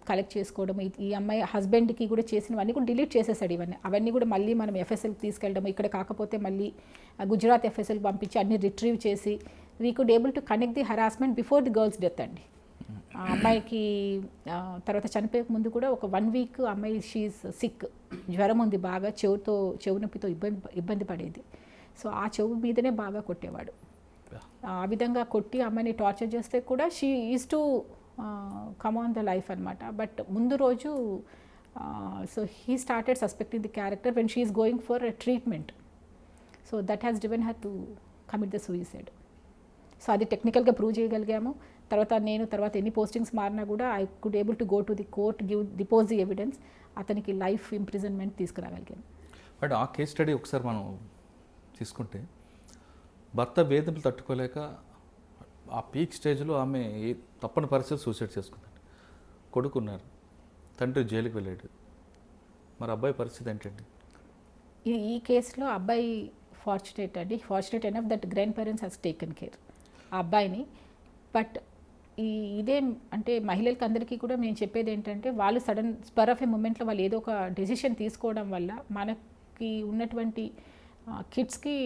కలెక్ట్ చేసుకోవడం, ఈ అమ్మాయి హస్బెండ్కి కూడా చేసినవన్నీ కూడా డిలీట్ చేసేసాడు. అవన్నీ కూడా మళ్ళీ మనం ఎఫ్ఎస్ఎల్కి తీసుకెళ్ళడము, ఇక్కడ కాకపోతే మళ్ళీ గుజరాత్ ఎఫ్ఎస్ఎల్కి పంపించి అన్ని రిట్రీవ్ చేసి we could able to connect the harassment before the girls death అండి. ఆ అమ్మాయికి తర్వాత చనిపోయే ముందు కూడా ఒక 1 week అమ్మాయి షీఈస్ సిక్, జ్వరం ఉంది బాగా, చెవు నొప్పితో ఇబ్బంది పడేది. సో ఆ చెవు మీదనే బాగా కొట్టేవాడు. ఆ విధంగా కొట్టి అమ్మాయిని టార్చర్ చేస్తే కూడా she is to come on the life అనమాట. బట్ ముందు రోజు so he started suspecting the character when she is going for treatment. So that has driven her to commit the suicide. So అది టెక్నికల్గా prove చేయగలిగాము. తర్వాత ఎన్ని postings మారినా కూడా I could able to go to the court, depose the evidence, అతనికి life imprisonment తీసుకురాగలిగాను. But ఆ కేస్ స్టడీ ఒకసారి మనం తీసుకుంటే భర్త వేధింపులు తట్టుకోలేక ఆ పీక్ స్టేజ్లో ఆమె తప్పని పరిస్థితి సూసైడ్ చేసుకుందండి. కొడుకున్నారు, తండ్రి జైలుకి వెళ్ళాడు. మరి అబ్బాయి పరిస్థితి ఏంటండి? ఈ కేసులో అబ్బాయి fortunate enough that grand parents he's taken care ఆ అబ్బాయిని. బట్ ఇదే అంటే మహిళలకి అందరికీ కూడా నేను చెప్పేది ఏంటంటే, వాళ్ళు సడన్ స్పర్ ఆఫ్ ఏ మూమెంట్లో వాళ్ళు ఏదో ఒక డెసిషన్ తీసుకోవడం వల్ల మనకి ఉన్నటువంటి కిడ్స్కి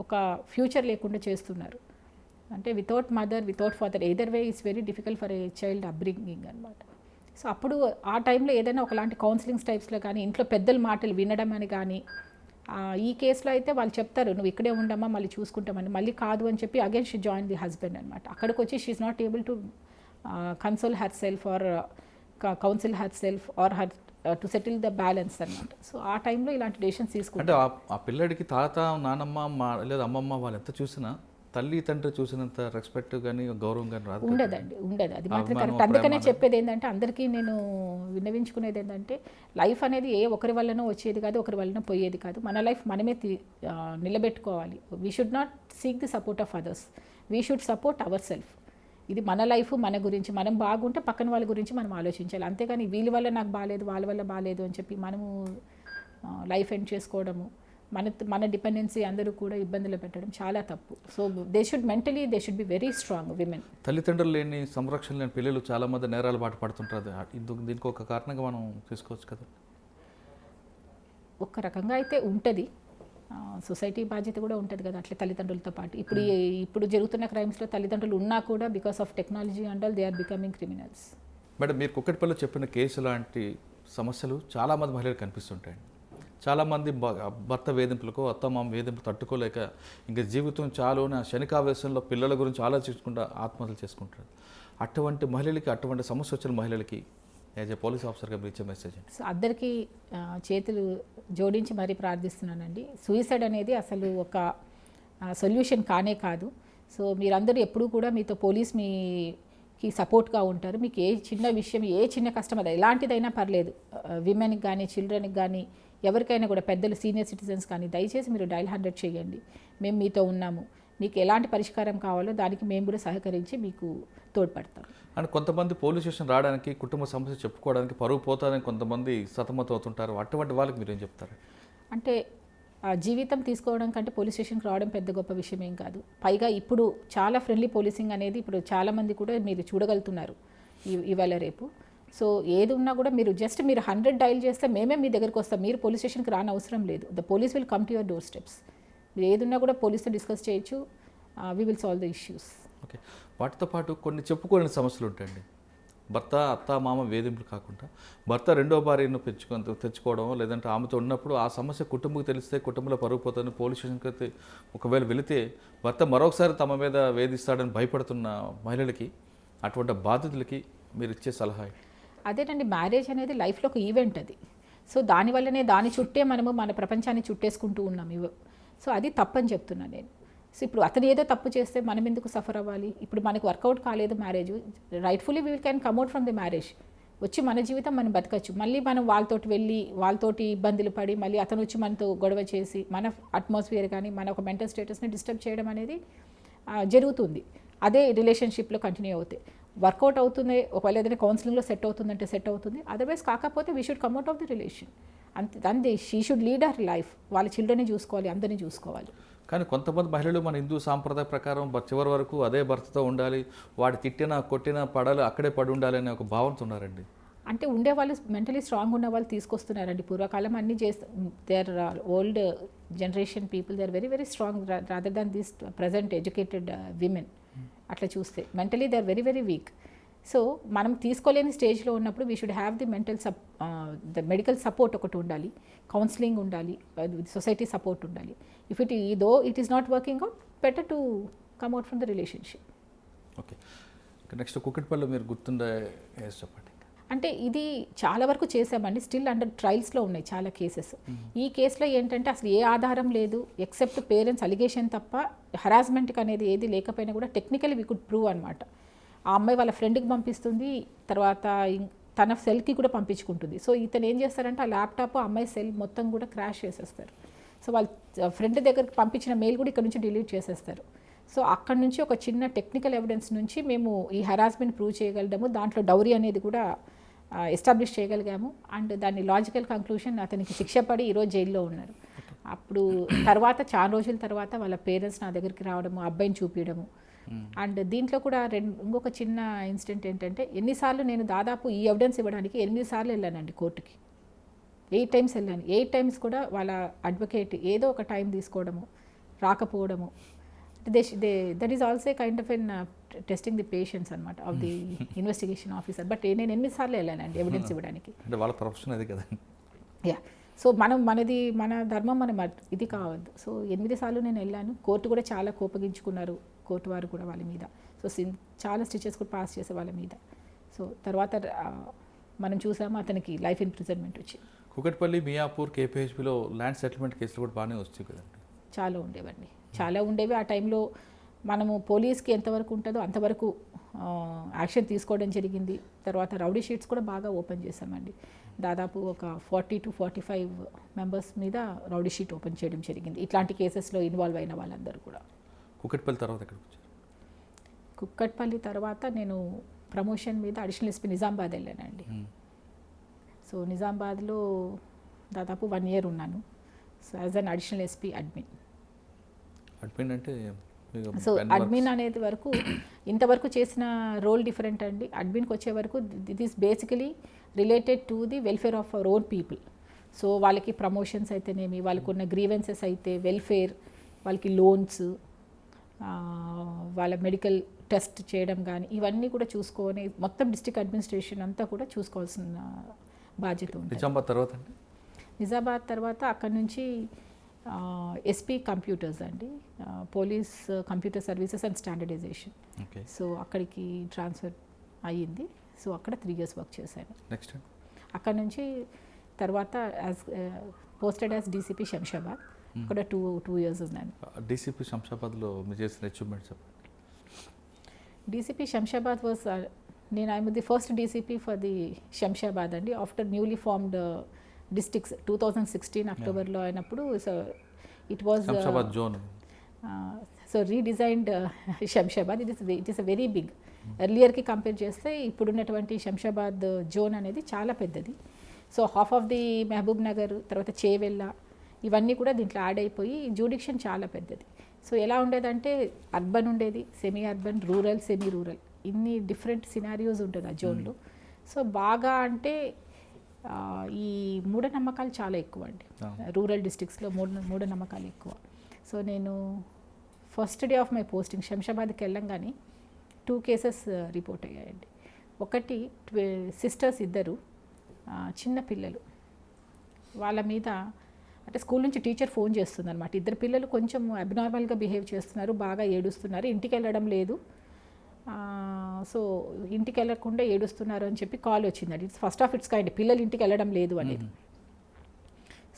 ఒక ఫ్యూచర్ లేకుండా చేస్తున్నారు. అంటే without mother, without father, either way is very difficult for a child upbringing అనమాట. సో అప్పుడు ఆ టైంలో ఏదైనా ఒకలాంటి కౌన్సిలింగ్ టైప్స్లో కానీ, ఇంట్లో పెద్దల మాటలు వినడం అని కానీ, ఈ కేసులో అయితే వాళ్ళు చెప్తారు నువ్వు ఇక్కడే ఉండమ్మా మళ్ళీ చూసుకుంటామని, మళ్ళీ కాదు అని చెప్పి again she join the husband అనమాట. అక్కడికి వచ్చి she is not able to console herself or council herself or her to settle the balance అనమాట. సో ఆ టైంలో ఇలాంటి డెసిషన్స్ అంటే తీసుకుంటారు. ఆ పిల్లడికి తాత, నానమ్మ లేదా అమ్మమ్మ వాళ్ళు ఎంత చూసినా తల్లి తండ్రి చూసినంత రెస్పెక్ట్ కానీ గౌరవం కానీ రాదు. ఉండదు. అది మాత్రం కరెక్ట్. అందుకనే చెప్పేది ఏంటంటే, అందరికీ నేను విన్నవించుకునేది ఏంటంటే, లైఫ్ అనేది ఒకరి వల్లనో వచ్చేది కాదు, ఒకరి వల్లనో పోయేది కాదు. మన లైఫ్ మనమే నిలబెట్టుకోవాలి. We should not seek the support of others, we should support our self. ఇది మన లైఫ్, మన గురించి మనం బాగుంటే పక్కన వాళ్ళ గురించి మనం ఆలోచించాలి. అంతేగాని వీళ్ళ వల్ల నాకు బాగాలేదు, వాళ్ళ వల్ల బాగాలేదు అని చెప్పి మనము లైఫ్ ఎండ్ చేసుకోవడము, మన డిపెండెన్సీ అందరూ కూడా ఇబ్బందులు పెట్టడం చాలా తప్పు. So they should be very strong women. తల్లిదండ్రులు లేని, సంరక్షణ లేని పిల్లలు చాలామంది నేరాలు బాట పడుతుంటారు. దీనికి ఒక కారణంగా మనం తీసుకోవచ్చు కదా. ఒక రకంగా అయితే ఉంటుంది, సొసైటీ బాధ్యత కూడా ఉంటుంది కదా అట్లే తల్లిదండ్రులతో పాటు. ఇప్పుడు జరుగుతున్న క్రైమ్స్లో తల్లిదండ్రులు ఉన్నా కూడా because of technology and all they are becoming criminals. Madam, మీరు కుక్కటిపల్లిలో చెప్పిన కేసు లాంటి సమస్యలు చాలామంది మహిళలు కనిపిస్తుంటాయండి. చాలామంది భర్త వేధింపులకు, అత్తమామ వేధింపులు తట్టుకోలేక ఇంకా జీవితం చాలు అని శనికావేశంలో పిల్లల గురించి ఆలోచించకుండా ఆత్మహత్యలు చేసుకుంటారు. అటువంటి మహిళలకి, అటువంటి సమస్య వచ్చిన మహిళలకి యాజ్ ఏ పోలీస్ ఆఫీసర్గా మీరు ఇచ్చే మెసేజ్? సో అందరికీ చేతులు జోడించి మరీ ప్రార్థిస్తున్నానండి. సూసైడ్ అనేది అసలు ఒక సొల్యూషన్ కానే కాదు. సో మీరందరూ ఎప్పుడూ కూడా మీతో పోలీస్ మీకి సపోర్ట్గా ఉంటారు. మీకు ఏ చిన్న విషయం, ఏ చిన్న కష్టం, అది ఎలాంటిదైనా పర్లేదు, విమెన్కి కానీ, చిల్డ్రన్కి కానీ, ఎవరికైనా కూడా, పెద్దలు, సీనియర్ సిటిజన్స్ కానీ, దయచేసి మీరు డయల్ 100 చేయండి. మేము మీతో ఉన్నాము. మీకు ఎలాంటి పరిష్కారం కావాలో దానికి మేము కూడా సహకరించి మీకు తోడ్పడతాం. అండ్ కొంతమంది పోలీస్ స్టేషన్ రావడానికి, కుటుంబ సమస్య చెప్పుకోవడానికి పరుగు పోతారని కొంతమంది సతమతం అవుతుంటారు. అటువంటి వాళ్ళకి మీరు ఏం చెప్తారు? అంటే ఆ జీవితం తీసుకోవడం కంటే పోలీస్ స్టేషన్కి రావడం పెద్ద గొప్ప విషయం ఏం కాదు. పైగా ఇప్పుడు చాలా ఫ్రెండ్లీ పోలీసింగ్ అనేది ఇప్పుడు చాలామంది కూడా మీరు చూడగలుగుతున్నారు ఇవాళ రేపు. సో ఏది ఉన్నా కూడా మీరు 100 డైల్ చేస్తే మేమే మీ దగ్గరికి వస్తాం. మీరు పోలీస్ స్టేషన్కి రాని అవసరం లేదు. The police will come to your door steps. మీరు ఏది ఉన్నా కూడా పోలీస్తో డిస్కస్ చేయొచ్చు. We will solve the issues. Okay. వాటితో పాటు కొన్ని చెప్పుకోలేని సమస్యలు ఉంటాయండి. భర్త, అత్త, మామ వేధింపులు కాకుండా భర్త రెండో భార్యను తెచ్చుకోవడం, లేదంటే ఆమెతో ఉన్నప్పుడు ఆ సమస్య కుటుంబకు తెలిస్తే కుటుంబంలో పరుగు పోతుందని పోలీస్ స్టేషన్కి అయితే ఒకవేళ వెళితే భర్త మరొకసారి తమ మీద వేధిస్తాడని భయపడుతున్న మహిళలకి, అటువంటి బాధితులకి మీరు ఇచ్చే సలహా? అదేనండి, మ్యారేజ్ అనేది లైఫ్లో ఒక ఈవెంట్ అది. సో దానివల్లనే దాని చుట్టే మనము మన ప్రపంచాన్ని చుట్టేసుకుంటూ ఉన్నాం. సో అది తప్పని చెప్తున్నాను నేను. సో ఇప్పుడు అతను ఏదో తప్పు చేస్తే మనం ఎందుకు సఫర్ అవ్వాలి? ఇప్పుడు మనకు వర్కౌట్ కాలేదు marriage, rightfully we can కమ్అట్ from the marriage. వచ్చి మన జీవితం మనం బతకచ్చు. మళ్ళీ మనం వాళ్ళతోటి వెళ్ళి వాళ్ళతోటి ఇబ్బందులు పడి మళ్ళీ అతను వచ్చి మనతో గొడవ చేసి మన అట్మాస్ఫియర్ కానీ మన ఒక మెంటల్ స్టేటస్ని డిస్టర్బ్ చేయడం అనేది జరుగుతుంది. అదే రిలేషన్షిప్లో కంటిన్యూ అవుతాయి. వర్కౌట్ అవుతుంది, ఒకవేళ ఏదైనా కౌన్సిలింగ్లో సెట్ అవుతుందంటే సెట్ అవుతుంది. అదర్వైజ్ కాకపోతే we should come out of the relation. అంతే she should lead her life. వాళ్ళ చిల్డ్రన్ని చూసుకోవాలి, అందరినీ చూసుకోవాలి. కానీ కొంతమంది మహిళలు మన హిందూ సాంప్రదాయ ప్రకారం చివరి వరకు అదే భర్తతో ఉండాలి, వాడు తిట్టినా కొట్టినా పడాలి, అక్కడే పడి ఉండాలి అనే ఒక భావనతో ఉన్నారండి. అంటే ఉండేవాళ్ళు మెంటలీ స్ట్రాంగ్ ఉన్న వాళ్ళు తీసుకొస్తున్నారండి. పూర్వకాలం అన్నీ they are old generation people, they are very very strong rather than this present educated women. అట్లా చూస్తే mentally they are very very weak. So మనం తీసుకోలేని స్టేజ్లో ఉన్నప్పుడు we should have the the medical support ఒకటి ఉండాలి, కౌన్సిలింగ్ ఉండాలి, society support ఉండాలి. If it is not working out, better to come out from the relationship. Okay. Next Kukatpally మీరు గుర్తుండే చెప్పండి. అంటే ఇది చాలా వరకు చేసామండి, స్టిల్ అండర్ ట్రయల్స్లో ఉన్నాయి చాలా కేసెస్. ఈ కేసులో ఏంటంటే అసలు ఏ ఆధారం లేదు ఎక్సెప్ట్ పేరెంట్స్ అలిగేషన్ తప్ప, హరాస్మెంట్కి అనేది ఏది లేకపోయినా కూడా టెక్నికలీ వీ కుడ్ ప్రూవ్ అనమాట. ఆ అమ్మాయి వాళ్ళ ఫ్రెండ్కి పంపిస్తుంది, తర్వాత తన సెల్కి కూడా పంపించుకుంటుంది. సో ఇతను ఏం చేస్తారంటే ఆ ల్యాప్టాప్ అమ్మాయి సెల్ మొత్తం కూడా క్రాష్ చేసేస్తారు. సో వాళ్ళ ఫ్రెండ్ దగ్గరికి పంపించిన మెయిల్ కూడా ఇక్కడ నుంచి డిలీట్ చేసేస్తారు. సో అక్కడ నుంచి ఒక చిన్న టెక్నికల్ ఎవిడెన్స్ నుంచి మేము ఈ హెరాస్మెంట్ ప్రూవ్ చేయగలము, దాంట్లో డౌరీ అనేది కూడా ఎస్టాబ్లిష్ చేయగలిగాము. అండ్ దాని లాజికల్ కంక్లూషన్ అతనికి శిక్ష పడి ఈరోజు జైల్లో ఉన్నారు. అప్పుడు తర్వాత చాలా రోజుల తర్వాత వాళ్ళ పేరెంట్స్ నా దగ్గరికి రావడము, అబ్బాయిని చూపించడము. అండ్ దీంట్లో కూడా ఇంకొక చిన్న ఇన్సిడెంట్ ఏంటంటే, ఎన్నిసార్లు నేను దాదాపు ఈ ఎవిడెన్స్ ఇవ్వడానికి 8 సార్లు వెళ్ళానండి కోర్టుకి. 8 టైమ్స్ వెళ్ళాను. 8 టైమ్స్ కూడా వాళ్ళ అడ్వకేట్ ఏదో ఒక టైం తీసుకోవడము, రాకపోవడము. That is also kind of an testing the patience అనమాట of the investigation officer. But నేను 8 సార్లు వెళ్ళానండి ఎవిడెన్స్ ఇవ్వడానికి. అంటే వాళ్ళ ప్రొఫెషన్ అది కదా. యా. సో మన ధర్మం మనం ఇది కావద్దు. సో 8 సార్లు నేను వెళ్ళాను. కోర్టు కూడా చాలా కోపగించుకున్నారు, కోర్టు వారు కూడా వాళ్ళ మీద. సో చాలా స్టిచెస్ కూడా పాస్ చేసే వాళ్ళ మీద. సో తర్వాత మనం చూసాము అతనికి లైఫ్ ఇంప్రిజన్మెంట్ వచ్చింది. కుకట్పల్లి, మియాపూర్, కేపీహెచ్బిలో ల్యాండ్ సెటిల్మెంట్ కేసులు కూడా బాగానే వస్తాయి కదండి. చాలా ఉండేవండి, చాలా ఉండేవి. ఆ టైంలో మనము పోలీస్కి ఎంతవరకు ఉంటుందో అంతవరకు యాక్షన్ తీసుకోవడం జరిగింది. తర్వాత రౌడీ షీట్స్ కూడా బాగా ఓపెన్ చేశామండి. దాదాపు ఒక 40 to 45 మెంబర్స్ మీద రౌడీ షీట్ ఓపెన్ చేయడం జరిగింది, ఇట్లాంటి కేసెస్లో ఇన్వాల్వ్ అయిన వాళ్ళందరూ కూడా. కుకట్పల్లి తర్వాత ఎక్కడికి వచ్చారు? కుక్కట్పల్లి తర్వాత నేను ప్రమోషన్ మీద అడిషనల్ ఎస్పీ నిజామాబాద్ వెళ్ళానండి. సో నిజామాబాద్లో దాదాపు 1 year ఉన్నాను. So as an additional SP admin. Admin అంటే సో అడ్మిన్ అనేది వరకు ఇంతవరకు చేసిన రోల్ డిఫరెంట్ అండి. అడ్మిన్కి వచ్చే వరకు it is basically related to the welfare of our own people. So వాళ్ళకి ప్రమోషన్స్ అయితేనేమి, వాళ్ళకు ఉన్న గ్రీవెన్సెస్ అయితే వెల్ఫేర్, వాళ్ళకి లోన్స్, వాళ్ళ మెడికల్ టెస్ట్ చేయడం కానీ ఇవన్నీ కూడా చూసుకొని మొత్తం డిస్ట్రిక్ట్ అడ్మినిస్ట్రేషన్ అంతా కూడా చూసుకోవాల్సిన బాధ్యత ఉంది. నిజామాబాద్ తర్వాత అండి? నిజామాబాద్ తర్వాత అక్కడ నుంచి ఎస్పీ కంప్యూటర్స్ అండి, police computer services and standardisation. So అక్కడికి ట్రాన్స్ఫర్ అయ్యింది. సో అక్కడ 3 years వర్క్ చేశాను. నెక్స్ట్ అక్కడ నుంచి తర్వాత as posted as DCP Shamshabad, అక్కడ 2 years ఉన్నాను. డీసీపీ శంషాబాద్లో మీరు చేసిన అచీవ్మెంట్స్ చెప్పండి. డీసీపీ శంషాబాద్ వాజ్ నేను I'm the first DCP for the Shamshabad అండి. ఆఫ్టర్ న్యూలీ ఫార్మ్డ్ డిస్ట్రిక్ట్స్ 2016 అక్టోబర్లో అయినప్పుడు. So it was Shamshabad zone. So redesigned Shamshabad. It is a very big. ఎర్లియర్కి కంపేర్ చేస్తే ఇప్పుడున్నటువంటి శంషాబాద్ జోన్ అనేది చాలా పెద్దది. So half of the Mahabubnagar, తర్వాత చేవెళ్ళ, ఇవన్నీ కూడా దీంట్లో యాడ్ అయిపోయి జ్యూడిక్షన్ చాలా పెద్దది. సో ఎలా ఉండేదంటే అర్బన్ ఉండేది, semi urban, rural, semi rural, ఇన్ని డిఫరెంట్ సినారియోస్ ఉంటుంది ఆ జోన్లో. సో బాగా అంటే ఈ మూఢనమ్మకాలు చాలా ఎక్కువ అండి రూరల్ డిస్ట్రిక్ట్స్లో. మూఢనమ్మకాలు ఎక్కువ. సో నేను first day of my posting శంషాబాద్కి వెళ్ళంగానే 2 cases రిపోర్ట్ అయ్యాయండి. ఒకటి సిస్టర్స్ ఇద్దరు చిన్న పిల్లలు, వాళ్ళ మీద అంటే స్కూల్ నుంచి టీచర్ ఫోన్ చేస్తుంది అనమాట. 2 పిల్లలు కొంచెం అబ్నార్మల్గా బిహేవ్ చేస్తున్నారు, బాగా ఏడుస్తున్నారు, ఇంటికి వెళ్ళడం లేదు. సో ఇంటికి వెళ్ళకుండా ఏడుస్తున్నారు అని చెప్పి కాల్ వచ్చిందండి. It's first of it's kind, పిల్లలు ఇంటికి వెళ్ళడం లేదు అనేది.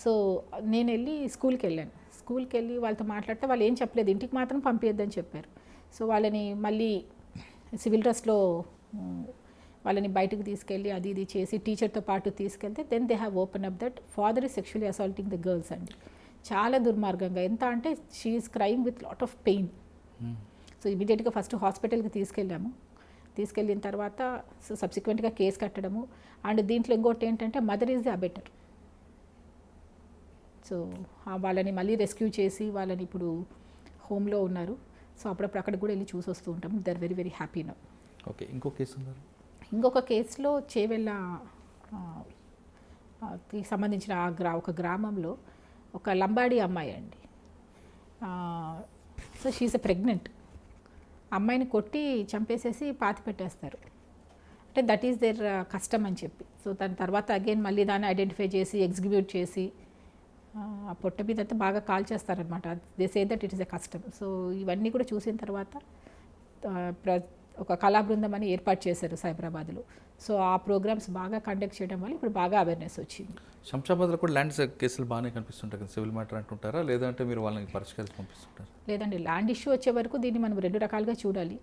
సో నేను వెళ్ళి స్కూల్కి వెళ్ళాను. స్కూల్కి వెళ్ళి వాళ్ళతో మాట్లాడితే వాళ్ళు ఏం చెప్పలేదు, ఇంటికి మాత్రం పంపించద్దని చెప్పారు. సో వాళ్ళని మళ్ళీ సివిల్ డ్రెస్లో వాళ్ళని బయటకు తీసుకెళ్ళి అది ఇది చేసి టీచర్తో పాటు తీసుకెళ్తే then they have open up that father is sexually assaulting the girls అండి. చాలా దుర్మార్గంగా, ఎంత అంటే she is crime with lot of pain. So ఇమీడియట్గా ఫస్ట్ హాస్పిటల్కి తీసుకెళ్ళాము. తీసుకెళ్ళిన తర్వాత సో సబ్సిక్వెంట్గా కేసు కట్టడము. అండ్ దీంట్లో ఇంకోటి ఏంటంటే mother is the abettor. So వాళ్ళని మళ్ళీ రెస్క్యూ చేసి వాళ్ళని ఇప్పుడు హోమ్లో ఉన్నారు. సో అప్పుడప్పుడు అక్కడ కూడా వెళ్ళి చూసి వస్తూ ఉంటాం. They are very very happy now. Okay, ఇంకో కేసు ఉన్నారు. ఇంకొక కేసులో చేవెళ్ళ సంబంధించిన ఒక గ్రామంలో ఒక లంబాడి అమ్మాయి అండి. సో షీఈస్ ఎ ప్రెగ్నెంట్. అమ్మాయిని కొట్టి చంపేసేసి పాతి పెట్టేస్తారు. అంటే దట్ ఈస్ దేర్ కష్టం అని చెప్పి. సో దాని తర్వాత అగైన్ మళ్ళీ దాన్ని ఐడెంటిఫై చేసి ఎగ్జిక్యూట్ చేసి ఆ పొట్ట మీద అయితే బాగా కాల్ చేస్తారనమాట. They say that it is a కష్టం. సో ఇవన్నీ కూడా చూసిన తర్వాత ఒక కళా బృందం అని ఏర్పాటు చేశారు సైబరాబాద్లో. సో ఆ ప్రోగ్రామ్స్ బాగా కండక్ట్ చేయడం వల్ల ఇప్పుడు బాగా అవేర్నెస్ వచ్చింది. శంషాబాద్లో కూడా ల్యాండ్ కేసులు బాగానే కనిపిస్తుంటాయి కదా, సివిల్ మ్యాటర్ అంటుంటారా, లేదంటే మీరు వాళ్ళని పరిష్కరించి పంపిస్తుంటారా? లేదండి, ల్యాండ్ ఇష్యూ వచ్చే వరకు దీన్ని మనం 2 రకాలుగా చూడాలి.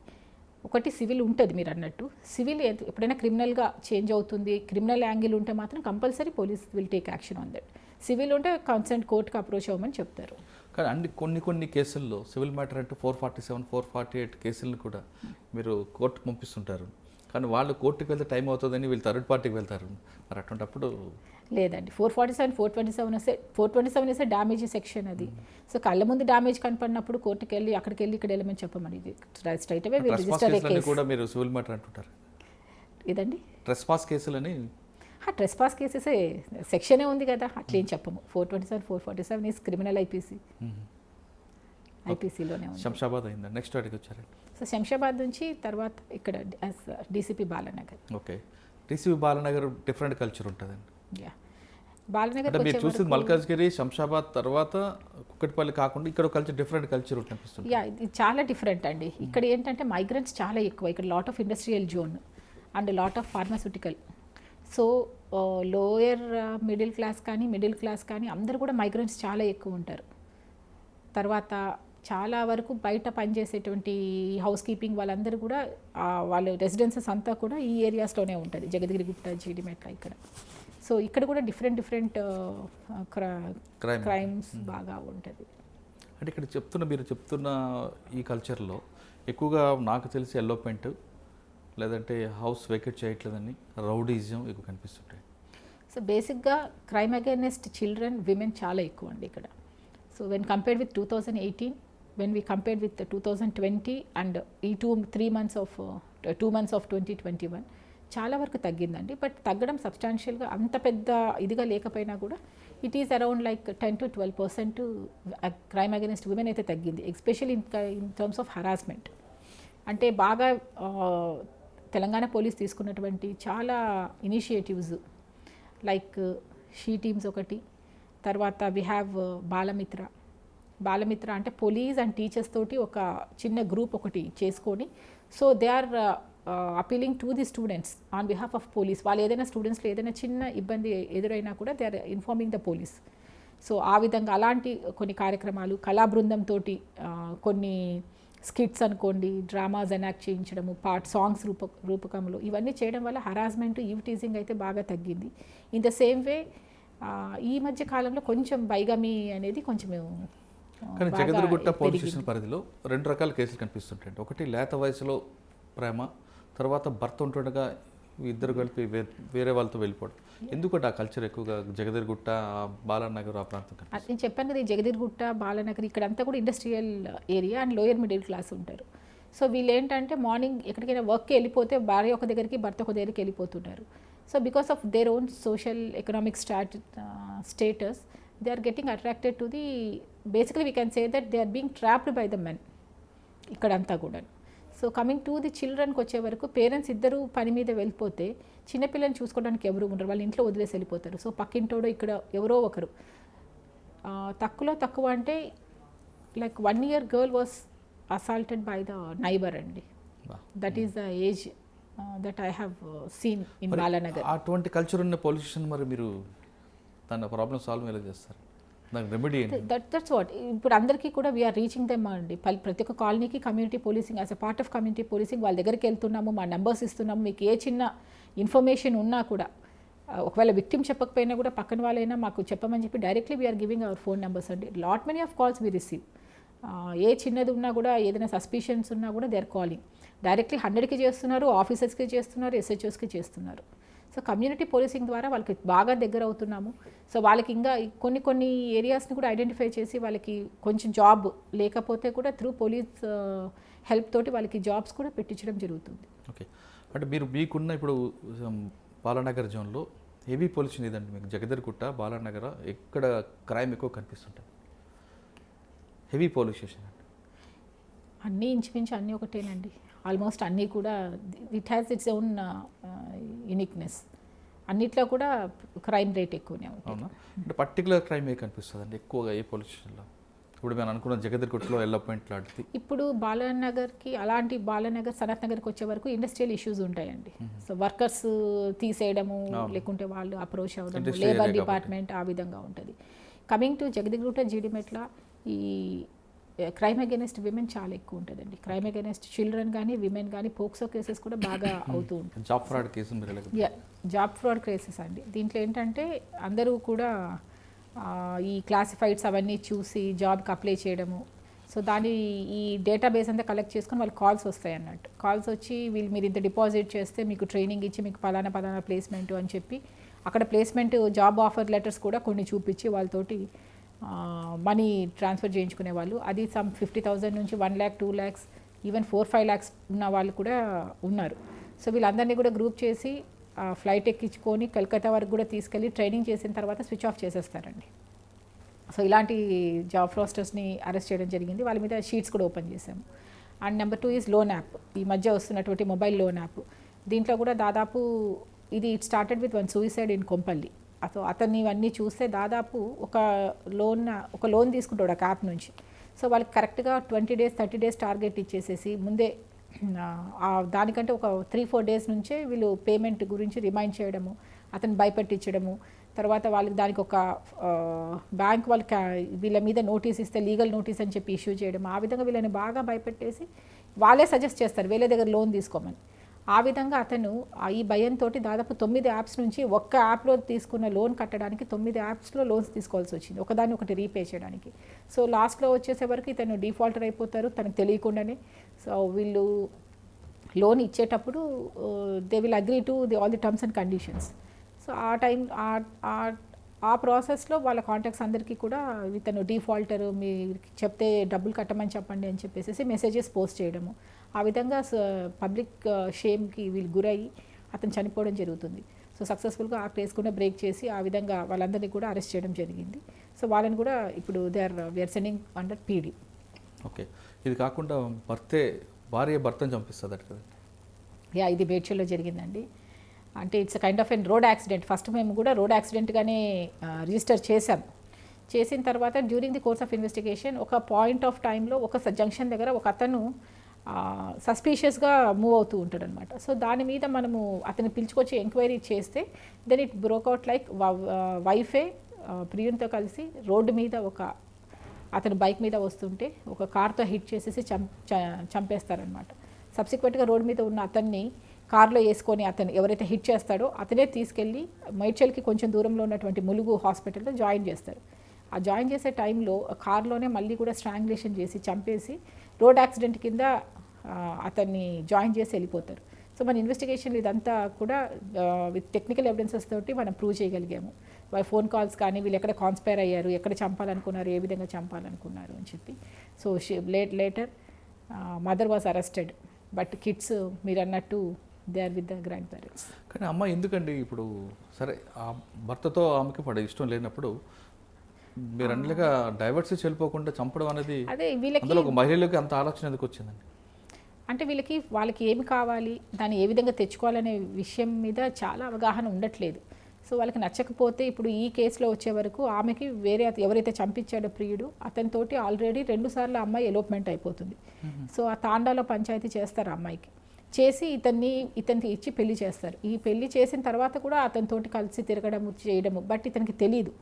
ఒకటి సివిల్ ఉంటుంది మీరు అన్నట్టు. సివిల్ ఎప్పుడైనా క్రిమినల్గా చేంజ్ అవుతుంది, క్రిమినల్ యాంగిల్ ఉంటే మాత్రం compulsory police will take action on that. Civil ఉంటే కన్సర్న్ కోర్టుకి అప్రోచ్ అవ్వమని చెప్తారు. కానీ కొన్ని కేసుల్లో సివిల్ మ్యాటర్ అంటే 447, 448 కేసులను కూడా మీరు కోర్టుకు పంపిస్తుంటారు. కానీ వాళ్ళు కోర్టుకు వెళ్తే టైం అవుతుందని వీళ్ళు థర్డ్ పార్టీకి వెళ్తారు. మరి అటువంటిప్పుడు లేదండి, 447, 427 వేస్తే డ్యామేజ్ సెక్షన్ అది. సో కళ్ళ ముందు డ్యామేజ్ కనపడినప్పుడు కోర్టుకి వెళ్ళి అక్కడికి వెళ్ళి ఇక్కడ వెళ్ళమని చెప్పమని, ఇది స్ట్రైట్ అవే రిజిస్టర్ కేసు కూడా మీరు సివిల్ మ్యాటర్ అంటుంటారు. ఇదండి ట్రెస్పాస్ కేసులని, ట్రెస్పాస్ కేసెస్ సెక్షనే ఉంది కదా, అట్లేం చెప్పము. 427, 447 ఈజ్ క్రిమినల్ ఐపీసీలోనే ఉంది. శంషాబాద్ అయిందా? నెక్స్ట్ వాటికి వచ్చారండి. సో శంషాబాద్ నుంచి తర్వాత ఇక్కడ DCP Balanagar. Okay, DCP Balanagar different culture ఉంటుందండి. యా, బాలానగర్ మీరు చూసింది మల్కాజ్గిరి, శంషాబాద్ తర్వాత కుక్కటిపల్లి కాకుండా ఇక్కడ కల్చర్ డిఫరెంట్ కల్చర్ ఉంటుంది. యా, ఇది చాలా డిఫరెంట్ అండి. ఇక్కడ ఏంటంటే మైగ్రెంట్స్ చాలా ఎక్కువ. ఇక్కడ lot of industrial zone and lot of pharmaceutical. So lower middle class కానీ అందరూ కూడా మైగ్రెంట్స్ చాలా ఎక్కువ ఉంటారు. తర్వాత చాలా వరకు బయట పనిచేసేటువంటి హౌస్ కీపింగ్ వాళ్ళందరూ కూడా వాళ్ళ రెసిడెన్సెస్ అంతా కూడా ఈ ఏరియాస్లోనే ఉంటుంది, జగద్గిరిగుట్ట, జీడిమెట్ల ఇక్కడ. సో ఇక్కడ కూడా డిఫరెంట్ క్రైమ్స్ బాగా ఉంటుంది. అంటే ఇక్కడ మీరు చెప్తున్న ఈ కల్చర్లో ఎక్కువగా నాకు తెలిసి ఎల్లోపెంట్ లేదంటే హౌస్ వెకేట్ చేయట్లేదని రౌడీజం ఎక్కువ కనిపిస్తుంటాయి. సో బేసిక్గా క్రైమ్ అగైనెస్ట్ చిల్డ్రన్, విమెన్ చాలా ఎక్కువ అండి ఇక్కడ. So when compared with 2018, when we compared with the 2020 and ఈ 2 months of 2021 చాలా వరకు తగ్గిందండి. బట్ తగ్గడం సబ్స్టాన్షియల్గా అంత పెద్ద ఇదిగా లేకపోయినా కూడా it is around like 10 to 12% crime against women అయితే తగ్గింది. Especially in terms of harassment. అంటే బాగా తెలంగాణ పోలీస్ తీసుకున్నటువంటి చాలా ఇనిషియేటివ్స్ లైక్ షీ టీమ్స్ ఒకటి, తర్వాత వి హ్యావ్ బాలమిత్ర అంటే పోలీస్ అండ్ టీచర్స్ తోటి ఒక చిన్న గ్రూప్ ఒకటి చేసుకొని, so they are appealing to the students on behalf of police. వాళ్ళు ఏదైనా స్టూడెంట్స్లో ఏదైనా చిన్న ఇబ్బంది ఎదురైనా కూడా they are informing the police. So ఆ విధంగా అలాంటి కొన్ని కార్యక్రమాలు, కళా బృందంతో కొన్ని స్కిట్స్ అనుకోండి, డ్రామాస్ ఎనాక్ట్ చేయించడము, సాంగ్స్ రూపకంలో ఇవన్నీ చేయడం వల్ల హరాస్మెంట్, ఈవ్ టీజింగ్ అయితే బాగా తగ్గింది. ఇన్ ద సేమ్ వే ఈ మధ్య కాలంలో కొంచెం బైగమీ అనేది కొంచెం కానీ జగద్గిరిగుట్ట పోలీస్ స్టేషన్ పరిధిలో 2 రకాల కేసులు కనిపిస్తుంటాయి. ఒకటి లేత వయసులో ప్రేమ, తర్వాత భర్త ఉంటుండగా ఇద్దరు కలిపి వేరే వాళ్ళతో వెళ్ళిపోవడం. ఎందుకంటే ఆ కల్చర్ ఎక్కువగా జగద్గిరిగుట్ట, బాలానగర్ ఆ ప్రాంతం. నేను చెప్పాను కదా, ఈ జగద్గిరిగుట్ట, బాలానగర్ ఇక్కడంతా కూడా industrial area and lower middle class ఉంటారు. సో వీళ్ళు ఏంటంటే మార్నింగ్ ఎక్కడికైనా వర్క్కి వెళ్ళిపోతే భార్య ఒక దగ్గరికి, భర్త ఒక దగ్గరికి వెళ్ళిపోతుంటారు. So because of their own social economic status they are getting attracted to the, basically we can say that they are being trapped by the men ikkadanతా కూడా. సో కమింగ్ టు ది చిల్డ్రన్కి వచ్చే వరకు పేరెంట్స్ ఇద్దరు పని మీద వెళ్ళిపోతే చిన్నపిల్లని చూసుకోవడానికి ఎవరు ఉండరు, వాళ్ళ ఇంట్లో వదిలేసి వెళ్ళిపోతారు. సో పక్కింటోడు ఇక్కడ ఎవరో ఒకరు. తక్కువ అంటే like 1 year girl was assaulted by the neighbor అండి. That is the age that I have seen in Balanagar. అటువంటి కల్చర్ ఉన్న పోలీస్ స్టేషన్ మరి మీరు దాని ప్రాబ్లమ్ సాల్వ్ ఎలా చేస్తారు? దానికి రెమెడీ ఏంటి? దట్స్ వాట్ ఇప్పుడు అందరికీ కూడా వీఆర్ రీచింగ్ దెమ్ అండి. ప్రతి ఒక్క కాలనీకి community policing, as a part of community policing వాళ్ళ దగ్గరికి వెళ్తున్నాము, మా నెంబర్స్ ఇస్తున్నాము. మీకు ఏ చిన్న ఇన్ఫర్మేషన్ ఉన్నా కూడా, ఒకవేళ విక్టిమ్ చెప్పకపోయినా కూడా పక్కన వాళ్ళైనా మాకు చెప్పమని చెప్పి directly we are giving our phone numbers అండి. Lot many of calls we receive. ఏ చిన్నది ఉన్నా కూడా, ఏదైనా సస్పిషన్స్ ఉన్నా కూడా దే ఆర్ కాలింగ్. డైరెక్ట్లీ 100కి చేస్తున్నారు, ఆఫీసర్స్కి చేస్తున్నారు, ఎస్హెచ్ఓస్కి చేస్తున్నారు. సో కమ్యూనిటీ పోలీసింగ్ ద్వారా వాళ్ళకి బాగా దగ్గర అవుతున్నాము. సో వాళ్ళకి ఇంకా కొన్ని ఏరియాస్ని కూడా ఐడెంటిఫై చేసి వాళ్ళకి కొంచెం జాబ్ లేకపోతే కూడా త్రూ పోలీస్ హెల్ప్ తోటి వాళ్ళకి జాబ్స్ కూడా పెట్టించడం జరుగుతుంది. ఓకే, అంటే మీకున్న ఇప్పుడు బాలానగర్ జోన్లో హెవీ పొల్యూషన్ ఇదండి. మీకు జగద్గిరిగుట్ట, బాలానగర్ ఎక్కడ క్రైమ్ ఎక్కువ కనిపిస్తుంటుంది? హెవీ పొల్యూషన్ అండి. అన్నీ ఇంచుమించు అన్నీ ఒకటేనండి. ఆల్మోస్ట్ అన్నీ కూడా it has its own uniqueness. అన్నిట్లో కూడా క్రైమ్ రేట్ ఎక్కువనే ఉంటుంది. అంటే పర్టికులర్ క్రైమ్ ఏ కనిపిస్తుంది అండి ఎక్కువగా ఏ పొల్యూషన్లో? ఇప్పుడు మేము అనుకున్న జగద్గిరిగుట్టలో ఎల్లపాయింట్ లాంటిది. ఇప్పుడు బాలానగర్కి అలాంటి బాలానగర్, సనత్ నగర్కి వచ్చే వరకు ఇండస్ట్రియల్ ఇష్యూస్ ఉంటాయండి. సో వర్కర్స్ తీసేయడము, లేకుంటే వాళ్ళు అప్రోచ్ అవ్వడము, లేబర్ డిపార్ట్మెంట్ ఆ విధంగా ఉంటుంది. కమింగ్ టు జగద్గిరిగుట్ట, జీడిమెట్ల, ఈ క్రైమ్ అగైనెస్ట్ విమెన్ చాలా ఎక్కువ ఉంటుందండి. క్రైమ్ అగైనెస్ట్ చిల్డ్రన్ కానీ విమెన్ కానీ పోక్సో కేసెస్ కూడా బాగా అవుతూ ఉంటాయి. జాబ్ ఫ్రాడ్ కేసు మీరు జాబ్ ఫ్రాడ్ కేసెస్ అండి. దీంట్లో ఏంటంటే అందరూ కూడా ఈ క్లాసిఫైడ్స్ అవన్నీ చూసి జాబ్కి అప్లై చేయడము. సో ఈ డేటాబేస్ అంతా కలెక్ట్ చేసుకొని వాళ్ళు కాల్స్ వస్తాయి అన్నట్టు. కాల్స్ వచ్చి మీరు ఇంత డిపాజిట్ చేస్తే మీకు ట్రైనింగ్ ఇచ్చి మీకు పలానా ప్లేస్మెంట్ అని చెప్పి అక్కడ ప్లేస్మెంట్ జాబ్ ఆఫర్ లెటర్స్ కూడా కొన్ని చూపించి వాళ్ళతోటి మనీ ట్రాన్స్ఫర్ చేయించుకునే వాళ్ళు. అది సమ్ 50,000 నుంచి 1 lakh 2 lakhs ఈవెన్ 4-5 lakhs ఉన్న వాళ్ళు కూడా ఉన్నారు. సో వీళ్ళందరినీ కూడా గ్రూప్ చేసి ఫ్లైట్ ఎక్కించుకొని కలకత్తా వరకు కూడా తీసుకెళ్ళి ట్రైనింగ్ చేసిన తర్వాత స్విచ్ ఆఫ్ చేసేస్తారండి. సో ఇలాంటి జాబ్ ఫ్రాస్టర్స్ని అరెస్ట్ చేయడం జరిగింది. వాళ్ళ మీద షీట్స్ కూడా ఓపెన్ చేశాము. And number 2 is loan app. ఈ మధ్య వస్తున్నటువంటి మొబైల్ లోన్ యాప్. దీంట్లో కూడా దాదాపు it started with 1 suicide in Kompally. అతన్ని ఇవన్నీ చూస్తే దాదాపు ఒక లోన్ తీసుకుంటాడు ఒక యాప్ నుంచి. సో వాళ్ళకి కరెక్ట్గా 20 days 30 days టార్గెట్ ఇచ్చేసేసి ముందే దానికంటే ఒక 3-4 days నుంచే వీళ్ళు పేమెంట్ గురించి రిమైండ్ చేయడము, అతను భయపెట్టించడము. తర్వాత వాళ్ళకి దానికి ఒక బ్యాంక్ వాళ్ళకి వీళ్ళ మీద నోటీస్ ఇస్తే లీగల్ నోటీస్ అని చెప్పి ఇష్యూ చేయడం. ఆ విధంగా వీళ్ళని బాగా భయపెట్టేసి వాళ్ళే సజెస్ట్ చేస్తారు వేరే దగ్గర లోన్ తీసుకోమని. ఆ విధంగా అతను ఈ భయంతో దాదాపు 9 యాప్స్ నుంచి ఒక్క యాప్లో తీసుకున్న లోన్ కట్టడానికి 9 యాప్స్లో లోన్స్ తీసుకోవాల్సి వచ్చింది, ఒకదాన్ని ఒకటి రీపే చేయడానికి. సో లాస్ట్లో వచ్చేసే వరకు ఇతను డిఫాల్టర్ అయిపోతారు తనకు తెలియకుండానే. సో వీళ్ళు లోన్ ఇచ్చేటప్పుడు they will agree to all the terms and conditions. So ఆ ప్రాసెస్లో వాళ్ళ కాంటాక్ట్స్ అందరికీ కూడా ఇతను డిఫాల్టర్, మీరు చెప్తే డబ్బులు కట్టమని చెప్పండి అని చెప్పేసి మెసేజెస్ పోస్ట్ చేయడము. ఆ విధంగా పబ్లిక్ షేమ్కి వీళ్ళు గురయ్యి అతను చనిపోవడం జరుగుతుంది. సో సక్సెస్ఫుల్గా ఆ కేసు కూడా బ్రేక్ చేసి ఆ విధంగా వాళ్ళందరినీ కూడా అరెస్ట్ చేయడం జరిగింది. సో వాళ్ళని కూడా ఇప్పుడు we're sending under PD. Okay, ఇది కాకుండా భార్య భర్తను చంపిస్తుంది కదా? ఇది మేడ్చల్లో జరిగిందండి. అంటే it's kind of an road accident. First మేము కూడా రోడ్ యాక్సిడెంట్గానే రిజిస్టర్ చేసాం. చేసిన తర్వాత during the course of investigation ఒక పాయింట్ ఆఫ్ టైంలో ఒక జంక్షన్ దగ్గర ఒక అతను సస్పీషియస్గా మూవ్ అవుతూ ఉంటాడు అనమాట. సో దాని మీద మనము అతన్ని పిలుచుకొచ్చి ఎంక్వైరీ చేస్తే దెన్ ఇట్ బ్రోక్అవుట్ లైక్ వైఫే ప్రియునితో కలిసి రోడ్డు మీద అతను బైక్ మీద వస్తుంటే ఒక కార్తో హిట్ చేసేసి చంపేస్తారనమాట. సబ్సిక్వెంట్గా రోడ్డు మీద ఉన్న అతన్ని కార్లో వేసుకొని అతను ఎవరైతే హిట్ చేస్తాడో అతనే తీసుకెళ్ళి మేడ్చల్కి కొంచెం దూరంలో ఉన్నటువంటి ములుగు హాస్పిటల్లో జాయిన్ చేస్తారు. ఆ జాయిన్ చేసే టైంలో కార్లోనే మళ్ళీ కూడా స్ట్రాంగులేషన్ చేసి చంపేసి రోడ్ యాక్సిడెంట్ కింద అతన్ని జాయిన్ చేసి వెళ్ళిపోతారు. సో మన ఇన్వెస్టిగేషన్ ఇదంతా కూడా విత్ టెక్నికల్ ఎవిడెన్సెస్ తోటి మనం ప్రూవ్ చేయగలిగాము. వాళ్ళ ఫోన్ కాల్స్ కానీ వీళ్ళు ఎక్కడ కాన్స్పైర్ అయ్యారు, ఎక్కడ చంపాలనుకున్నారు, ఏ విధంగా చంపాలనుకున్నారు అని చెప్పి. So later mother was arrested, but kids మీరు అన్నట్టు they are with the grand parents. కానీ అమ్మ ఎందుకండి ఇప్పుడు సరే ఆ భర్తతో ఆమెకి ఇష్టం లేనప్పుడు మీరు అన్నట్లుగా డైవర్స్ వెళ్ళిపోకుండా చంపడం అనేది అదే వీళ్ళకి అందులో ఒక మహిళలకు అంత ఆలోచన ఎందుకు వచ్చిందండి? అంటే వాళ్ళకి ఏమి కావాలి, దాన్ని ఏ విధంగా తెచ్చుకోవాలనే విషయం మీద చాలా అవగాహన ఉండట్లేదు. సో వాళ్ళకి నచ్చకపోతే ఇప్పుడు ఈ కేసులో వచ్చే వరకు ఆమెకి వేరే ఎవరైతే చంపించాడో ప్రియుడు అతనితోటి ఆల్రెడీ 2 సార్లు అమ్మాయి ఎలోప్మెంట్ అయిపోతుంది. సో ఆ తాండాలో పంచాయతీ చేస్తారు అమ్మాయికి, చేసి ఇతనికి ఇచ్చి పెళ్లి చేస్తారు. ఈ పెళ్లి చేసిన తర్వాత కూడా అతనితోటి కలిసి తిరగడము చేయడము, బట్ ఇతనికి తెలియదు.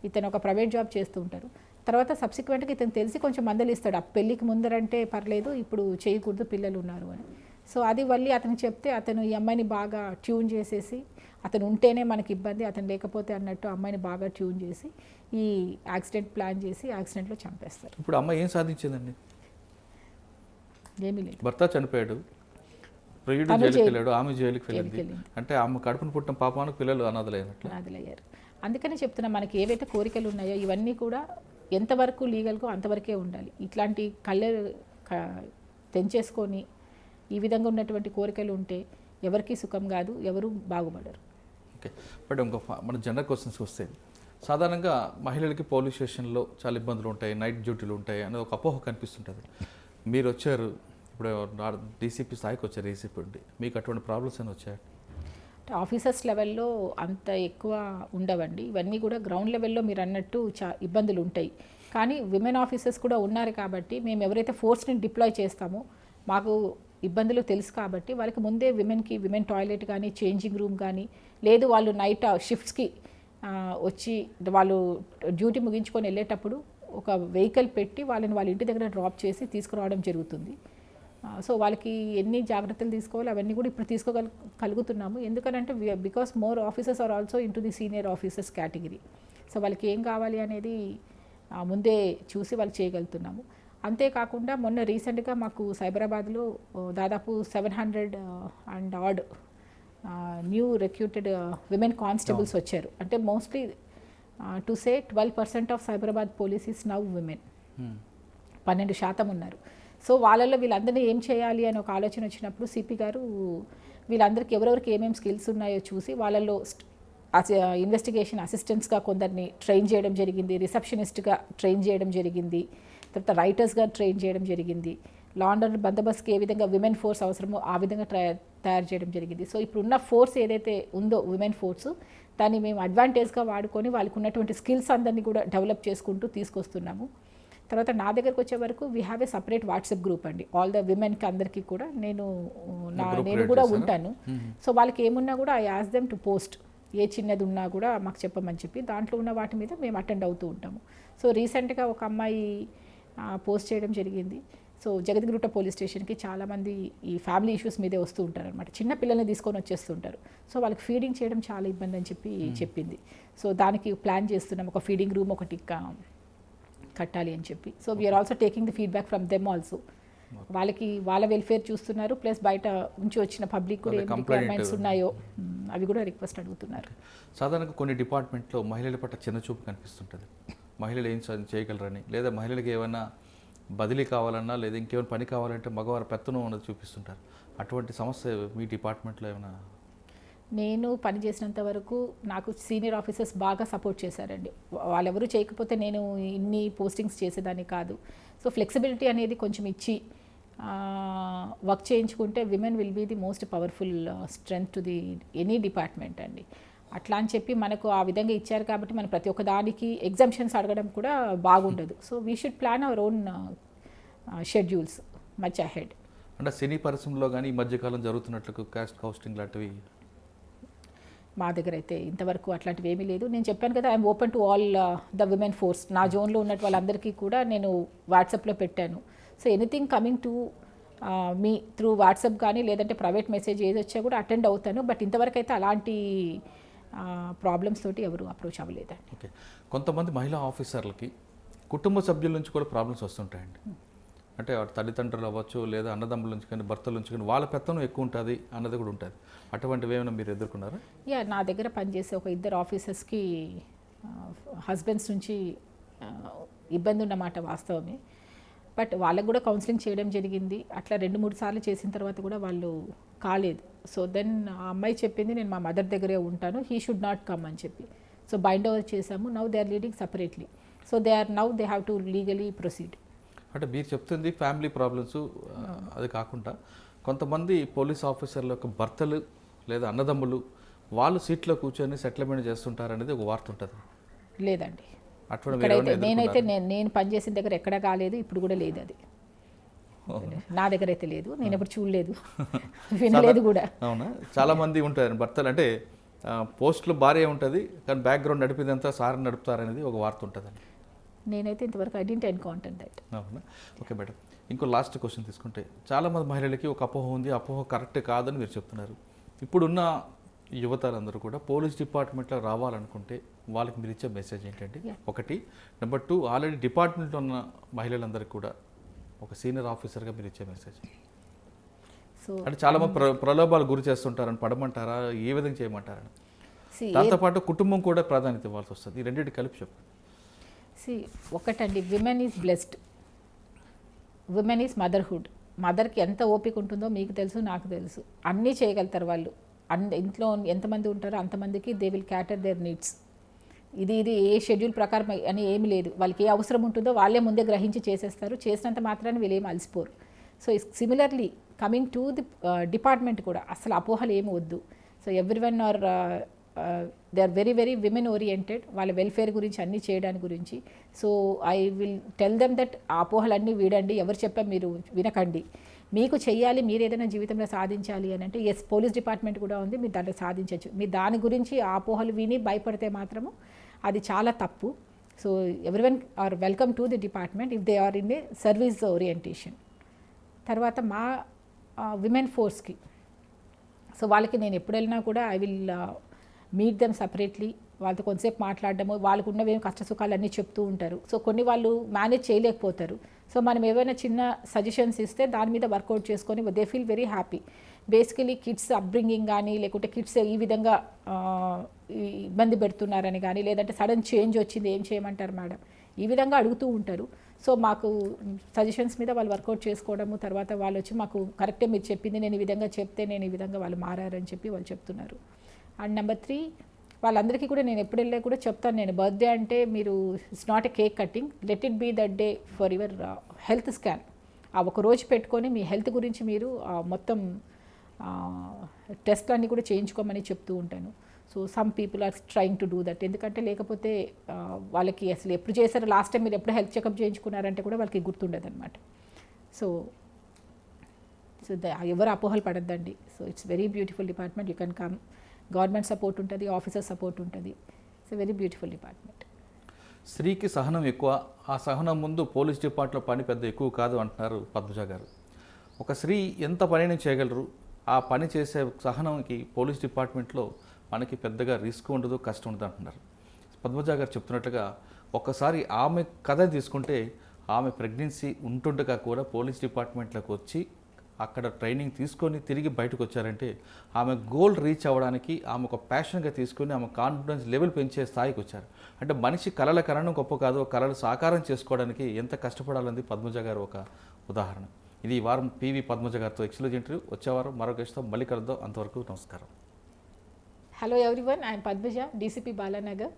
ఇతను ఒక ప్రైవేట్ జాబ్ చేస్తూ ఉంటారు. తర్వాత సబ్సిక్వెంట్గా ఇతను తెలిసి కొంచెం మందలిస్తాడు, ఆ పెళ్ళికి ముందరంటే పర్లేదు ఇప్పుడు చేయకూడదు పిల్లలు ఉన్నారు అని. సో అది మళ్ళీ అతనికి చెప్తే అతను ఈ అమ్మాయిని బాగా ట్యూన్ చేసేసి అతను ఉంటేనే మనకి ఇబ్బంది, అతను లేకపోతే అన్నట్టు అమ్మాయిని బాగా ట్యూన్ చేసి ఈ యాక్సిడెంట్ ప్లాన్ చేసి యాక్సిడెంట్లో చంపేస్తారు. ఇప్పుడు అమ్మాయి ఏం సాధించిందండి? ఏమీ లేదు. భర్త చనిపోయాడు, ప్రియుడు జైలుకి వెళ్ళాడు, ఆమె జైలుకి వెళ్ళింది. అంటే ఆమె కడుపును పుట్టిన పాపానికి పిల్లలు అనాథలయ్యారు. అందుకని చెప్తున్నా మనకి ఏవైతే కోరికలు ఉన్నాయో ఇవన్నీ కూడా ఎంతవరకు లీగల్గా అంతవరకే ఉండాలి. ఇట్లాంటి తెంచేసుకొని ఈ విధంగా ఉన్నటువంటి కోరికలు ఉంటే ఎవరికి సుఖం కాదు, ఎవరు బాగుపడరు. ఓకే, బట్ మన జనరల్ క్వశ్చన్స్ వస్తే సాధారణంగా మహిళలకి పోలీస్ స్టేషన్లో చాలా ఇబ్బందులు ఉంటాయి, నైట్ డ్యూటీలు ఉంటాయి అనేది ఒక అపోహ కనిపిస్తుంటుంది. మీరు వచ్చారు, ఇప్పుడు డీసీపీ స్థాయికి వచ్చారు, ఏసీపీ ఉండి, మీకు అటువంటి ప్రాబ్లమ్స్ అని వచ్చాయి? ఆఫీసర్స్ లెవెల్లో అంత ఎక్కువ ఉండవండి. ఇవన్నీ కూడా గ్రౌండ్ లెవెల్లో మీరు అన్నట్టు ఇబ్బందులు ఉంటాయి. కానీ విమెన్ ఆఫీసర్స్ కూడా ఉన్నారు కాబట్టి మేము ఎవరైతే ఫోర్స్ని డిప్లాయ్ చేస్తామో మాకు ఇబ్బందులు తెలుసు కాబట్టి వాళ్ళకి ముందే విమెన్ టాయిలెట్ కానీ చేంజింగ్ రూమ్ కానీ, లేదు వాళ్ళు నైట్ షిఫ్ట్స్కి వచ్చి వాళ్ళు డ్యూటీ ముగించుకొని వెళ్ళేటప్పుడు ఒక వెహికల్ పెట్టి వాళ్ళని వాళ్ళ ఇంటి దగ్గర డ్రాప్ చేసి తీసుకురావడం జరుగుతుంది. సో వాళ్ళకి ఎన్ని జాగ్రత్తలు తీసుకోవాలి అవన్నీ కూడా ఇప్పుడు తీసుకోగలుగుతున్నాము. ఎందుకనంటే because more officers are also into the senior officers category. So వాళ్ళకి ఏం కావాలి అనేది ముందే చూసి వాళ్ళు చేయగలుగుతున్నాము. అంతేకాకుండా మొన్న రీసెంట్గా మాకు సైబరాబాద్లో దాదాపు 700 and odd new recruited women constables వచ్చారు. అంటే mostly to say 12% of Cyberabad police is now women. 12% ఉన్నారు. సో వాళ్ళల్లో వీళ్ళందరినీ ఏం చేయాలి అని ఒక ఆలోచన వచ్చినప్పుడు సిపి గారు వీళ్ళందరికీ ఎవరెవరికి ఏమేమి స్కిల్స్ ఉన్నాయో చూసి వాళ్ళల్లో ఇన్వెస్టిగేషన్ అసిస్టెంట్స్గా కొందరిని ట్రైన్ చేయడం జరిగింది, రిసెప్షనిస్ట్గా ట్రైన్ చేయడం జరిగింది, తర్వాత రైటర్స్గా ట్రైన్ చేయడం జరిగింది, లా అండ్ ఆర్డర్ బందోబస్తుకి ఏ విధంగా విమెన్ ఫోర్స్ అవసరమో ఆ విధంగా తయారు చేయడం జరిగింది. సో ఇప్పుడున్న ఫోర్స్ ఏదైతే ఉందో విమెన్ ఫోర్సు దాన్ని మేము అడ్వాంటేజ్గా వాడుకొని వాళ్ళకు ఉన్నటువంటి స్కిల్స్ అందరినీ కూడా డెవలప్ చేసుకుంటూ తీసుకొస్తున్నాము. తర్వాత నా దగ్గరకు వచ్చే వరకు we have a separate WhatsApp group అండి. ఆల్ ద విమెన్కి అందరికీ కూడా నేను కూడా ఉంటాను. సో వాళ్ళకి ఏమున్నా కూడా I ask them to post, ఏ చిన్నది ఉన్నా కూడా మాకు చెప్పమని చెప్పి దాంట్లో ఉన్న వాటి మీద మేము అటెండ్ అవుతూ ఉంటాము. సో రీసెంట్గా ఒక అమ్మాయి పోస్ట్ చేయడం జరిగింది. సో జగద్గిరిగుట్ట పోలీస్ స్టేషన్కి చాలామంది ఈ ఫ్యామిలీ ఇష్యూస్ మీదే వస్తూ ఉంటారు అనమాట. చిన్న పిల్లల్ని తీసుకొని వచ్చేస్తుంటారు. సో వాళ్ళకి ఫీడింగ్ చేయడం చాలా ఇబ్బంది అని చెప్పింది. సో దానికి ప్లాన్ చేస్తున్నాం, ఒక ఫీడింగ్ రూమ్ ఒకటి కట్టాలి అని చెప్పి. So we're also taking the feedback from them also. వాళ్ళకి వాళ్ళ వెల్ఫేర్ చూస్తున్నారు, ప్లస్ బయట నుంచి వచ్చిన పబ్లిక్ కూడా ఏం రిక్వైర్మెంట్స్ ఉన్నాయో అవి కూడా రిక్వెస్ట్ అడుగుతున్నారు. సాధారణంగా కొన్ని డిపార్ట్మెంట్లో మహిళల పట్ల చిన్న చూపు కనిపిస్తుంటుంది. మహిళలు ఏం చేయగలరని, లేదా మహిళలకు ఏమైనా బదిలీ కావాలన్నా లేదా ఇంకేమైనా పని కావాలంటే మగవారు పెత్తనం అన్నది చూపిస్తుంటారు. అటువంటి సమస్య మీ డిపార్ట్మెంట్లో ఏమైనా? నేను పనిచేసినంత వరకు నాకు సీనియర్ ఆఫీసర్స్ బాగా సపోర్ట్ చేశారండి. వాళ్ళెవరూ చేయకపోతే నేను ఇన్ని పోస్టింగ్స్ చేసేదాన్ని కాదు. సో ఫ్లెక్సిబిలిటీ అనేది కొంచెం ఇచ్చి వర్క్ చేయించుకుంటే women will be the most powerful strength to the any department అండి. అట్లా అని చెప్పి మనకు ఆ విధంగా ఇచ్చారు కాబట్టి మనం ప్రతి ఒక్క దానికి ఎగ్జామ్షన్స్ అడగడం కూడా బాగుండదు. So we should plan our own schedules much ahead. అంటే సినీ పరిశ్రమలో కానీ ఈ మధ్యకాలం జరుగుతున్నట్లు కాస్ట్ కౌస్టింగ్ లాంటివి మా దగ్గర అయితే ఇంతవరకు అట్లాంటివి ఏమీ లేదు. నేను చెప్పాను కదా, I'm open to all the women force. నా జోన్లో ఉన్నట్టు వాళ్ళందరికీ కూడా నేను వాట్సాప్లో పెట్టాను. So anything coming to me through WhatsApp కానీ లేదంటే ప్రైవేట్ మెసేజ్ ఏది వచ్చా కూడా అటెండ్ అవుతాను. బట్ ఇంతవరకు అయితే అలాంటి ప్రాబ్లమ్స్ తోటి ఎవరు అప్రోచ్ అవ్వలేదండి. ఓకే. కొంతమంది మహిళా ఆఫీసర్లకి కుటుంబ సభ్యుల నుంచి కూడా ప్రాబ్లమ్స్ వస్తుంటాయండి. అంటే తల్లిదండ్రులు అవ్వచ్చు, లేదా అన్నదమ్ముల నుంచి కానీ భర్తల నుంచి కానీ వాళ్ళ పెత్తనం ఎక్కువ ఉంటుంది అన్నది కూడా ఉంటుంది. అటువంటివి ఏమైనా మీరు ఎదుర్కొన్నారా? నా దగ్గర పనిచేసే ఒక 2 ఆఫీసర్స్కి హస్బెండ్స్ నుంచి ఇబ్బంది ఉన్నమాట వాస్తవమే. బట్ వాళ్ళకు కూడా కౌన్సిలింగ్ చేయడం జరిగింది. అట్లా 2-3 సార్లు చేసిన తర్వాత కూడా వాళ్ళు కాలేదు. సో దెన్ ఆ అమ్మాయి చెప్పింది, నేను మా మదర్ దగ్గరే ఉంటాను, హీ షుడ్ నాట్ కమ్ అని చెప్పి. సో బైండ్ ఓవర్ చేసాము. Now they are leading separately. So they have to legally proceed. అంటే మీరు చెప్తుంది ఫ్యామిలీ ప్రాబ్లమ్స్, అది కాకుండా కొంతమంది పోలీస్ ఆఫీసర్ల యొక్క భర్తలు లేదా అన్నదమ్ములు వాళ్ళు సీట్లో కూర్చొని సెటిల్మెంట్ చేస్తుంటారు అనేది ఒక వార్త ఉంటుంది. లేదండి, అటువంటి నేనైతే నేను పనిచేసిన దగ్గర ఎక్కడా కాలేదు, ఇప్పుడు కూడా లేదు. అది నా దగ్గర అయితే లేదు, నేను ఎప్పుడు చూడలేదు, వినలేదు కూడా. అవునా? చాలా మంది ఉంటారు భర్తలు, అంటే పోస్టులు భార్య ఉంటుంది కానీ బ్యాక్గ్రౌండ్ నడిపిందంతా సార్ నడుపుతారనేది ఒక వార్త ఉంటుందండి. నేనైతే ఇంతవరకు ఐ డిడ్ంట్ ఎన్కౌంటర్ దట్. అవునా? ఓకే మేడం, ఇంకో లాస్ట్ క్వశ్చన్ తీసుకుంటే చాలామంది మహిళలకి ఒక అపోహ ఉంది, అపోహ కరెక్ట్ కాదని మీరు చెప్తున్నారు. ఇప్పుడున్న యువతలందరూ కూడా పోలీస్ డిపార్ట్మెంట్లో రావాలనుకుంటే వాళ్ళకి మీరు ఇచ్చే మెసేజ్ ఏంటంటే, 1 నెంబర్ 2 ఆల్రెడీ డిపార్ట్మెంట్లో ఉన్న మహిళలందరికీ కూడా ఒక సీనియర్ ఆఫీసర్గా మీరు ఇచ్చే మెసేజ్? సో అంటే చాలామంది ప్రలోభాలు గురి చేస్తుంటారని పడమంటారా, ఏ విధంగా చేయమంటారని? దాంతోపాటు కుటుంబం కూడా ప్రాధాన్యత ఇవ్వాల్సి వస్తుంది. ఈ రెండింటి కలిపి చెప్పండి. ఒకటండి, women is blessed, women is motherhood. మదర్కి ఎంత ఓపిక ఉంటుందో మీకు తెలుసు, నాకు తెలుసు. అన్నీ చేయగలుగుతారు వాళ్ళు. ఇంట్లో ఎంతమంది ఉంటారో అంతమందికి దే విల్ క్యాటర్ దేర్ నీడ్స్. ఇది ఏ షెడ్యూల్ ప్రకారం అని ఏమి లేదు. వాళ్ళకి ఏ అవసరం ఉంటుందో వాళ్ళే ముందే గ్రహించి చేసేస్తారు. చేసినంత మాత్రాన్ని వీళ్ళు ఏమి అలసిపోరు. So similarly coming to the department కూడా అసలు అపోహలు ఏమి వద్దు. So everyone are they are very very women oriented. వాళ్ళ వెల్ఫేర్ గురించి అన్నీ చేయడానికి గురించి. So I will tell them that ఆ అపోహలన్నీ వీడండి, ఎవరు చెప్పా మీరు వినకండి. మీకు చెయ్యాలి, మీరు ఏదైనా జీవితంలో సాధించాలి అని అంటే ఎస్, పోలీస్ డిపార్ట్మెంట్ కూడా ఉంది, మీరు దాంట్లో సాధించవచ్చు. మీరు దాని గురించి ఆ అపోహలు విని భయపడితే మాత్రము అది చాలా తప్పు. So everyone are welcome to the department if they are in a service orientation. తర్వాత మా విమెన్ ఫోర్స్కి, సో వాళ్ళకి నేను ఎప్పుడు వెళ్ళినా కూడా I will meet them separately, వాళ్ళతో కొంతసేపు మాట్లాడడము, వాళ్ళకు ఉన్నవేం కష్ట సుఖాలు అన్నీ చెప్తూ ఉంటారు. సో కొన్ని వాళ్ళు మేనేజ్ చేయలేకపోతారు. సో మనం ఏవైనా చిన్న సజెషన్స్ ఇస్తే దాని మీద వర్కౌట్ చేసుకొని they feel very happy. Basically kids upbringing కానీ, లేకుంటే కిడ్స్ ఈ విధంగా ఇబ్బంది పెడుతున్నారని కానీ, లేదంటే సడన్ చేంజ్ వచ్చింది ఏం చేయమంటారు మేడం, ఈ విధంగా అడుగుతూ ఉంటారు. సో మాకు సజెషన్స్ మీద వాళ్ళు వర్కౌట్ చేసుకోవడము, తర్వాత వాళ్ళు వచ్చి మాకు కరెక్టే మీరు చెప్పింది, నేను ఈ విధంగా చెప్తే నేను ఈ విధంగా వాళ్ళు మారారని చెప్పి వాళ్ళు చెప్తున్నారు. అండ్ నెంబర్ 3, వాళ్ళందరికీ కూడా నేను ఎప్పుడు వెళ్ళా కూడా చెప్తాను, నేను బర్త్డే అంటే మీరు it's not a cake cutting, let it be that day for your health scan. ఆ ఒక రోజు పెట్టుకొని మీ హెల్త్ గురించి మీరు మొత్తం టెస్ట్లన్నీ కూడా చేయించుకోమని చెప్తూ ఉంటాను. So some people are trying to do that, ఎందుకంటే లేకపోతే వాళ్ళకి అసలు ఎప్పుడు చేశారో, లాస్ట్ టైం మీరు ఎప్పుడు హెల్త్ చెకప్ చేయించుకున్నారంటే కూడా వాళ్ళకి గుర్తుండదు అనమాట. సో ఎవరు అపోహలు పడద్దండి. So it's very beautiful department, you can come. Government support ఉంటుంది, ఆఫీసర్ సపోర్ట్ ఉంటుంది. It's a very beautiful department. స్త్రీకి సహనం ఎక్కువ, ఆ సహనం ముందు పోలీస్ డిపార్ట్మెంట్లో పని పెద్ద ఎక్కువ కాదు అంటున్నారు పద్మజ గారు. ఒక స్త్రీ ఎంత పనిని చేయగలరు, ఆ పని చేసే సహనంకి పోలీస్ డిపార్ట్మెంట్లో మనకి పెద్దగా రిస్క్ ఉండదు, కష్టం ఉండదు అంటున్నారు. పద్మజ గారు చెప్తున్నట్టుగా ఒక్కసారి ఆమె కథ తీసుకుంటే, ఆమె ప్రెగ్నెన్సీ ఉంటుండగా కూడా పోలీస్ డిపార్ట్మెంట్లోకి వచ్చి అక్కడ ట్రైనింగ్ తీసుకొని తిరిగి బయటకు వచ్చారంటే ఆమె గోల్ రీచ్ అవ్వడానికి ఆమె ఒక ప్యాషన్గా తీసుకొని ఆమె కాన్ఫిడెన్స్ లెవెల్ పెంచే స్థాయికి వచ్చారు. అంటే మనిషి కళల కనడం గొప్ప కాదు, కళలు సాకారం చేసుకోవడానికి ఎంత కష్టపడాలని పద్మజ గారు ఒక ఉదాహరణ. ఇది ఈ వారం పివి పద్మజ గారితో ఎక్స్క్లూజివ్ ఇంటర్వ్యూ. వచ్చే వారం మరొక గెస్ట్తో మళ్ళీ కలుద్దాం. అంతవరకు నమస్కారం. Hello everyone, I am Padmaja, DCP Balanagar.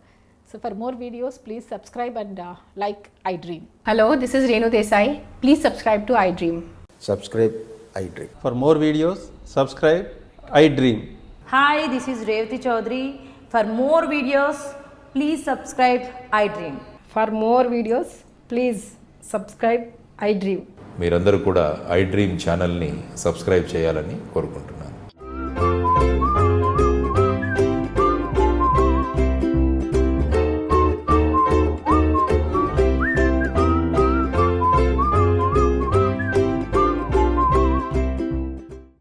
So for more videos, please subscribe and like iDream. Hello, this is Renu Desai. Please subscribe to iDream. Subscribe iDream. For more videos, subscribe iDream. Hi, this is Revati Chaudhary. For more videos, please subscribe iDream. For more videos, please subscribe iDream. మీరందరూ కూడా iDream ఛానల్ని subscribe చేయాలని కోరుకుంటున్నాను.